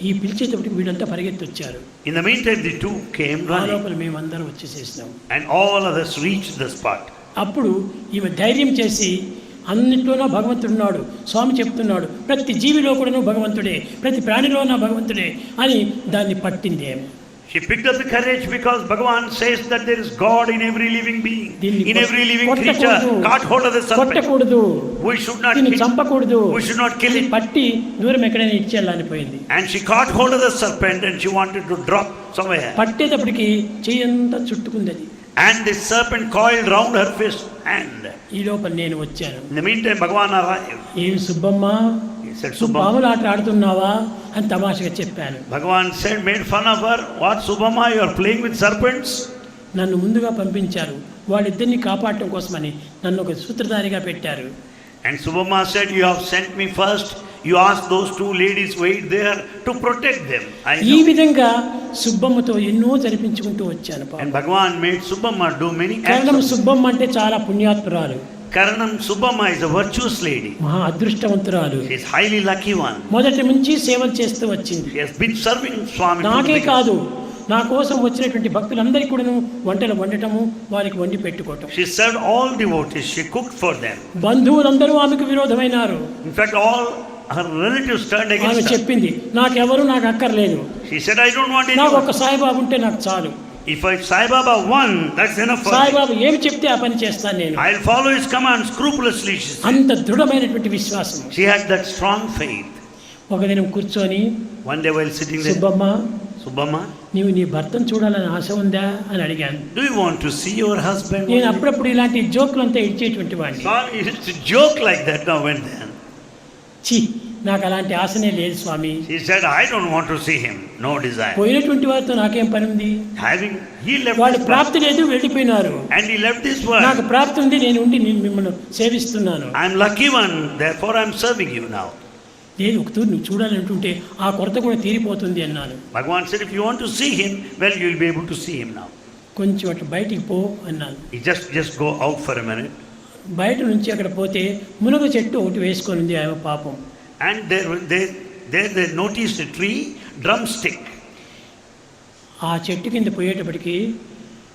ఈ పిలిచేటప్పటికి వీడంతా పరిగెత్తి వచ్చారు. In the meantime, the two came ఆ running. లోపల మేమందరం వచ్చేసేసినాం. And all of us reached the spot. అప్పుడు ఈమె ధైర్యం చేసి, అన్నింటిలోనూ భగవంతుడున్నాడు, స్వామి చెప్తున్నాడు, ప్రతి జీవిలో కూడాను భగవంతుడే, ప్రతి ప్రాణిలోనూ భగవంతుడే అని దాన్ని పట్టింది ఆమె. She picked up the courage because Bhagavan says that there is God in every living being, in every living creature. Caught hold of the serpent. కొట్టకూడదు, We should not దీన్ని kill. చంపకూడదు, We should not kill it. పట్టి దూరం ఎక్కడైనా ఇచ్చేయాలని పోయింది. And she caught hold of the serpent and she wanted to drop somewhere. పట్టేటప్పటికి చెయ్యంతా చుట్టుకుంది అది. And the serpent coiled round her fist hand. ఈ లోపల నేను వచ్చాను. In the meantime, Bhagavan arrived. ఏం సుబ్బమ్మ, said, నువ్వు పాముల ఆట ఆడుతున్నావా అని తమాషగా చెప్పాను. Bhagavan said, made fun of her. What, Subhama, you are playing with serpents? నన్ను ముందుగా పంపించారు, వాళ్ళిద్దరిని కాపాడటం కోసమని నన్ను ఒక సూత్రధారిగా పెట్టారు. And Subhama said, you have sent me first. You asked those two ladies wait there to protect them. ఈ విధంగా సుబ్బమ్మతో ఎన్నో జరిపించుకుంటూ వచ్చాను. And Bhagavan made Subhama do many acts. కారణం సుబ్బమ్మ అంటే చాలా పుణ్యాత్మురాలు. Karanam Subhama is a virtuous lady. మహా అదృష్టవంతురాలు. She is highly lucky one. మొదటి నుంచి సేవలు చేస్తూ వచ్చింది. She has been serving Swami. నాకే కాదు, నా కోసం వచ్చినటువంటి భక్తులందరికీ కూడా వంటలు వండటము, వారికి వండి పెట్టుకోవటం. She served all devotees. She cooked for them. బంధువులందరూ ఆమెకు విరోధమైనారు. In fact, all her relatives turned against her. ఆమె చెప్పింది, నాకెవరు నాకు అక్కర్లేదు. She said, I don't want anyone. నాకు ఒక సాయిబాబు ఉంటే నాకు చాలు. If I Sai Baba one, that's enough for me. Saibaba ఏమి చెప్తే ఆ పని చేస్తాను నేను. I'll follow his command scrupulously. అంత దృఢమైనటువంటి విశ్వాసం. She had that strong faith. ఒక దినం కూర్చొని, one day while sitting there, Subhamma, నీవు నీ భర్తను చూడాలని ఆశ ఉందా అని అడిగాను. Do you want to see your husband? నేను అప్పుడప్పుడు ఇలాంటి జోకులు అంతా ఇచ్చేటువంటి వాడిని. Swami used to joke like that now and then. ఛీ, నాకు అలాంటి ఆశనే లేదు స్వామి. He said, I don't want to see him. No desire. పోయినటువంటి వారితో నాకేం పని ఉంది? He left. వాడి ప్రాప్తి లేదు, వెళ్ళిపోయినారు. And he left this world. నాకు ప్రాప్తి ఉంది, నేను ఉండి మిమ్మల్ని సేవిస్తున్నాను. I'm lucky one, therefore I'm serving you now. లేదు, ఒక తూరు నువ్వు చూడాలంటుంటే ఆ కొరత కూడా తీరిపోతుంది అన్నాను. Bhagavan said, if you want to see him, well, you will be able to see him now. కొంచెం అటు బయటికి పో అన్నాను. He just go out for a minute. బయట నుంచి అక్కడ పోతే మునగ చెట్టు ఒకటి వేసుకొని ఉంది ఆమె పాపం. And they noticed a tree, drumstick. ఆ చెట్టు కింద పోయేటప్పటికి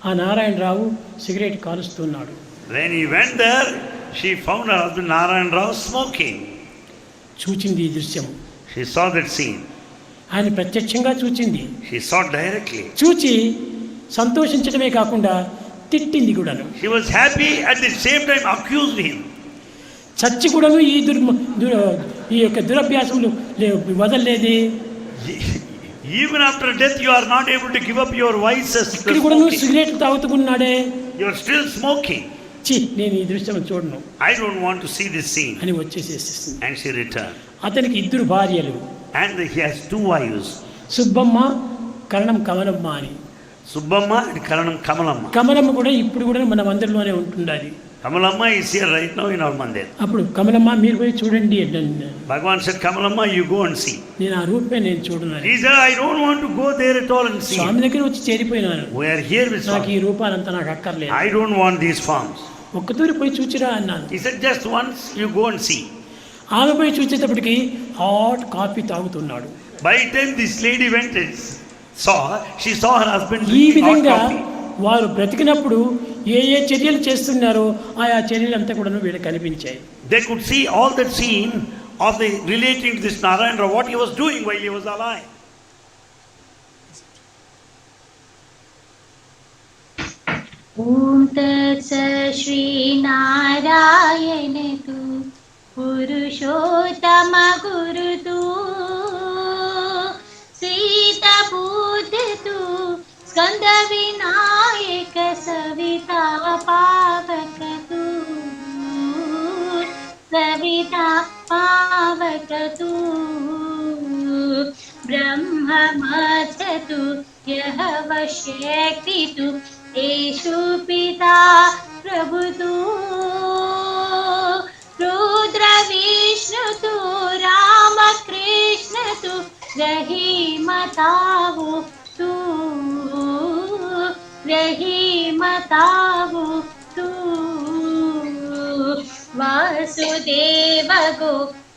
ఆ నారాయణరావు సిగరెట్ కాలుస్తున్నాడు. When he went there, she found her husband Narayan Rao smoking. చూచింది ఈ దృశ్యం. She saw that scene. ఆయన ప్రత్యక్షంగా చూచింది. She saw directly. చూచి సంతోషించడమే కాకుండా తిట్టింది కూడాను. She was happy, at the same time accused him. చచ్చి కూడాను ఈ యొక్క దురభ్యాసములు వదలలేదే. Even after death you are not able to give up your vices. ఇక్కడ కూడాను cigarette తాగుతున్నాడే. You are still smoking. నేను ఈ దృశ్యం చూడను. I don't want to see this scene. అని వచ్చేసేసి. And she returned. అతనికి ఇద్దరు భార్యలు. And he has two wives. Subbamma, కరణం కమలమ్మ అని. సుబ్బమ్మ and కరణం కమలమ్మ. కమలమ్మ కూడా ఇప్పుడు కూడా మన మందిరంలోనే ఉంటుండాలి. Kamalamma is here right now in our mandir. అప్పుడు కమలమ్మ మీరు పోయి చూడండి అన్నాను. Bhagavan said, Kamalamma, you go and see. నేను ఆ రూపే నేను చూడను. He said, I don't want to go there at all and see. స్వామి దగ్గర వచ్చి చేరిపోయినాను. We are here with నాకు Swami. ఈ రూపాలంతా నాకు అక్కర్లేదు. I don't want these forms. ఒక్కతూరి పోయి చూచిరా అన్నాను. He said, just once you go and see. ఆమె పోయి చూసేటప్పటికి హాట్ కాఫీ తాగుతున్నాడు. By the time this lady went and she saw her husband ఈ drinking hot విధంగా coffee. వారు బ్రతికినప్పుడు ఏ చర్యలు చేస్తున్నారో ఆయా చర్యలంతా కూడా వీళ్ళకి కనిపించాయి. They could see all that scene of the relating to this Narayana, what he was doing while he was alive. ओम तत्सत् श्री नारायण तु पुरुषोत्तम गुरु तु सीतापूत तु स्कंद विनायक सविता पावक तु सविता पावक तु ब्रह्ममथ तु यह वशक्ति तु येषु पिता प्रभु तु रुद्र विष्णु तु राम कृष्ण तु रहीमतावु तु रहीमतावु तु वासुदेव गो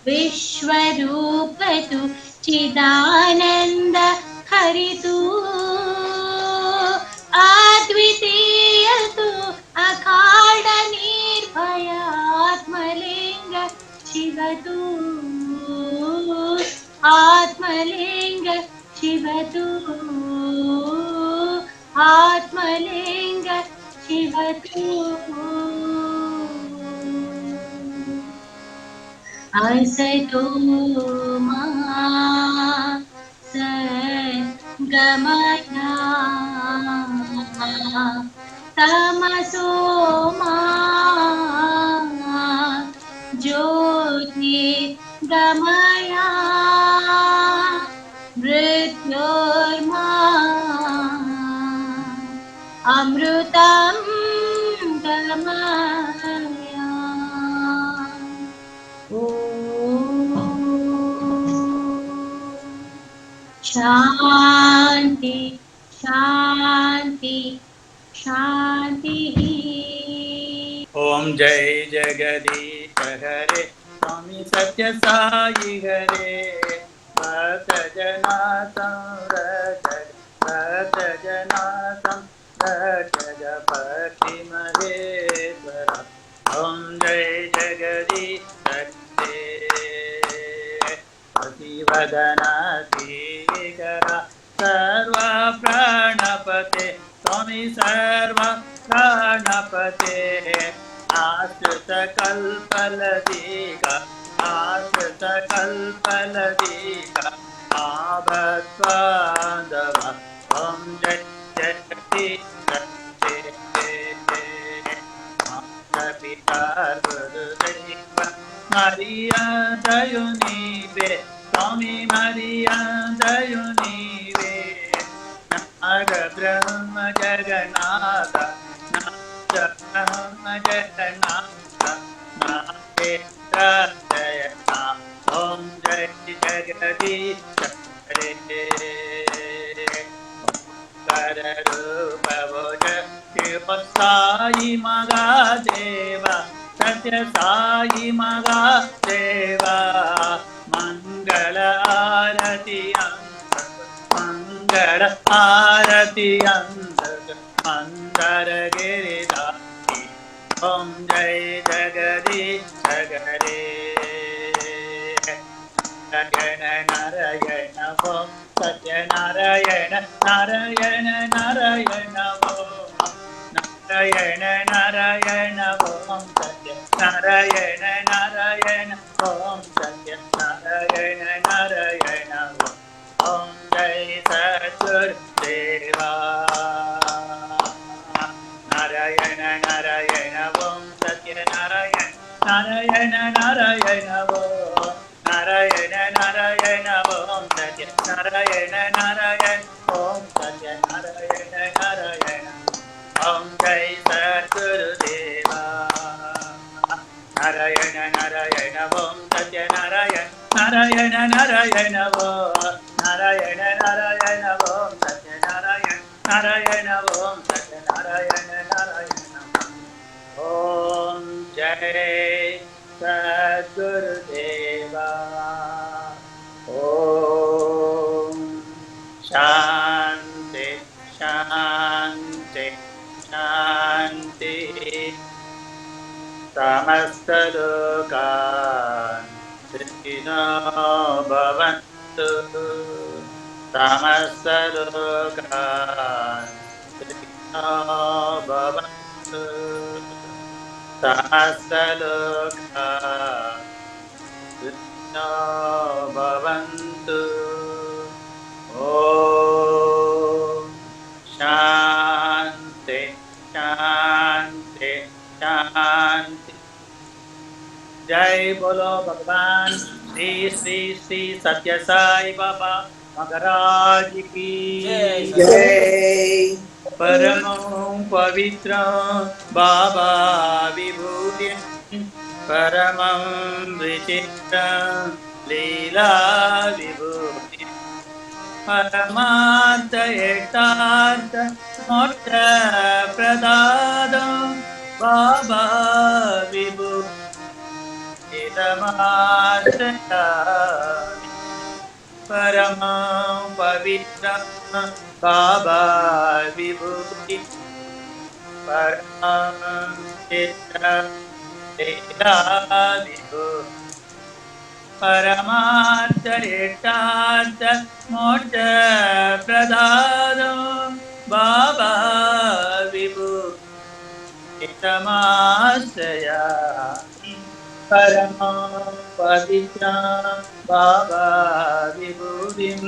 विश्वरूप तु चिदानंद हरि तु अद्वितीय तु अखाड निर्भय आत्मलिंग शिव तु आत्मलिंग शिव तु आत्मलिंग शिव तु असतो मा सद्गमय तमसो मा ज्योतिर्गमय शान्ति शान्ति शान्तिः। ओम जय जगदीश हरे स्वामी सत्य साई हरे भक्त जना संरक्षक भक्त जना संरक्षक पति महेश्वर। ओम जय जगदीश हरे पतिवदना श्रीकरा सर्व प्राणपते स्वामी सर्व प्राणपते आश्रित कल्पलदीका आश्रित कल्पलदीका आभत्वादव। ओम जय जगदीश पिता गुरुदेव मरिया दयुनीवे स्वामी मरिया दयुनीवे नाग ब्रह्म जगन्नाथ नाग ब्रह्म जगन्नाथ नागेन्द्र जयता। ओम जय जगदीश हरे कर रूप भोज शिव साई महादेवा सत्य साई महादेवा मंगल आरती मंगल आरती अंतर गिरिधारी। ओम जय जगदीश हरे नारायण नारायण ओम सत्य नारायण नारायण नारायण ओम नारायण नारायण ओम सत्य नारायण नारायण ओम सत्य नारायण नारायण ओम जय सद्गुरुदेवा नारायण नारायण ओम सत्य नारायण नारायण नारायण ओम नारायण नारायण ओम सत्य नारायण नारायण ओम सत्य नारायण नारायण ओम जय सद्गुरुदेवा नारायण नारायण ओम सत्य नारायण नारायण नारायण ओम नारायण नारायण ओम सत्य नारायण नारायण ओम सत्य नारायण नारायण ओम जय सद्गुरुदेवा। ओम शांति शांति शांति समस्त लोकान् सुखिनो भवन्तु समस्त लोकान् सुखिनो भवन्तु समस्त लोकान् सुखिनो भवन्तु। ओम शांति शांति शांति। जय बोलो भगवान श्री श्री श्री सत्य साई बाबा महाराज की जय। परम पवित्र बाबा विभूति परमं विचित्र लीला विभूति परमार्थ यथार्थ मोक्ष प्रदाद बाबा विभूति तमाश्रयामि। परमं पवित्र बाबा विभूति परमं चित्र लीला विभूति परमार्थ यथार्थ मोक्ष प्रदाद बाबा विभूति तमाश्रयामि। परमं पवित्र बाबा विभूतिं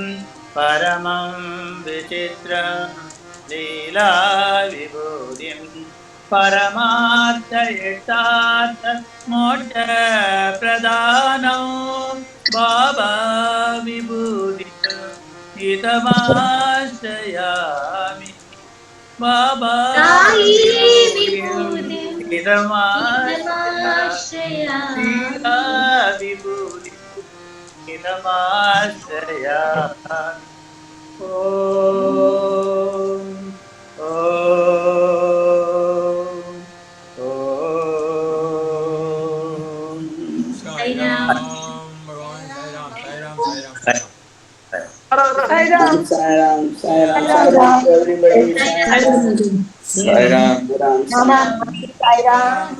परमं विचित्र लीला विभूतिं परमार्थ यथार्थ मोक्ष प्रदानो बाबा विभूति तमाश्रयामि। बाबा विभूति तमाश्रयामि। Sai Ram to everybody. Sai Ram. Namah Sai Ram.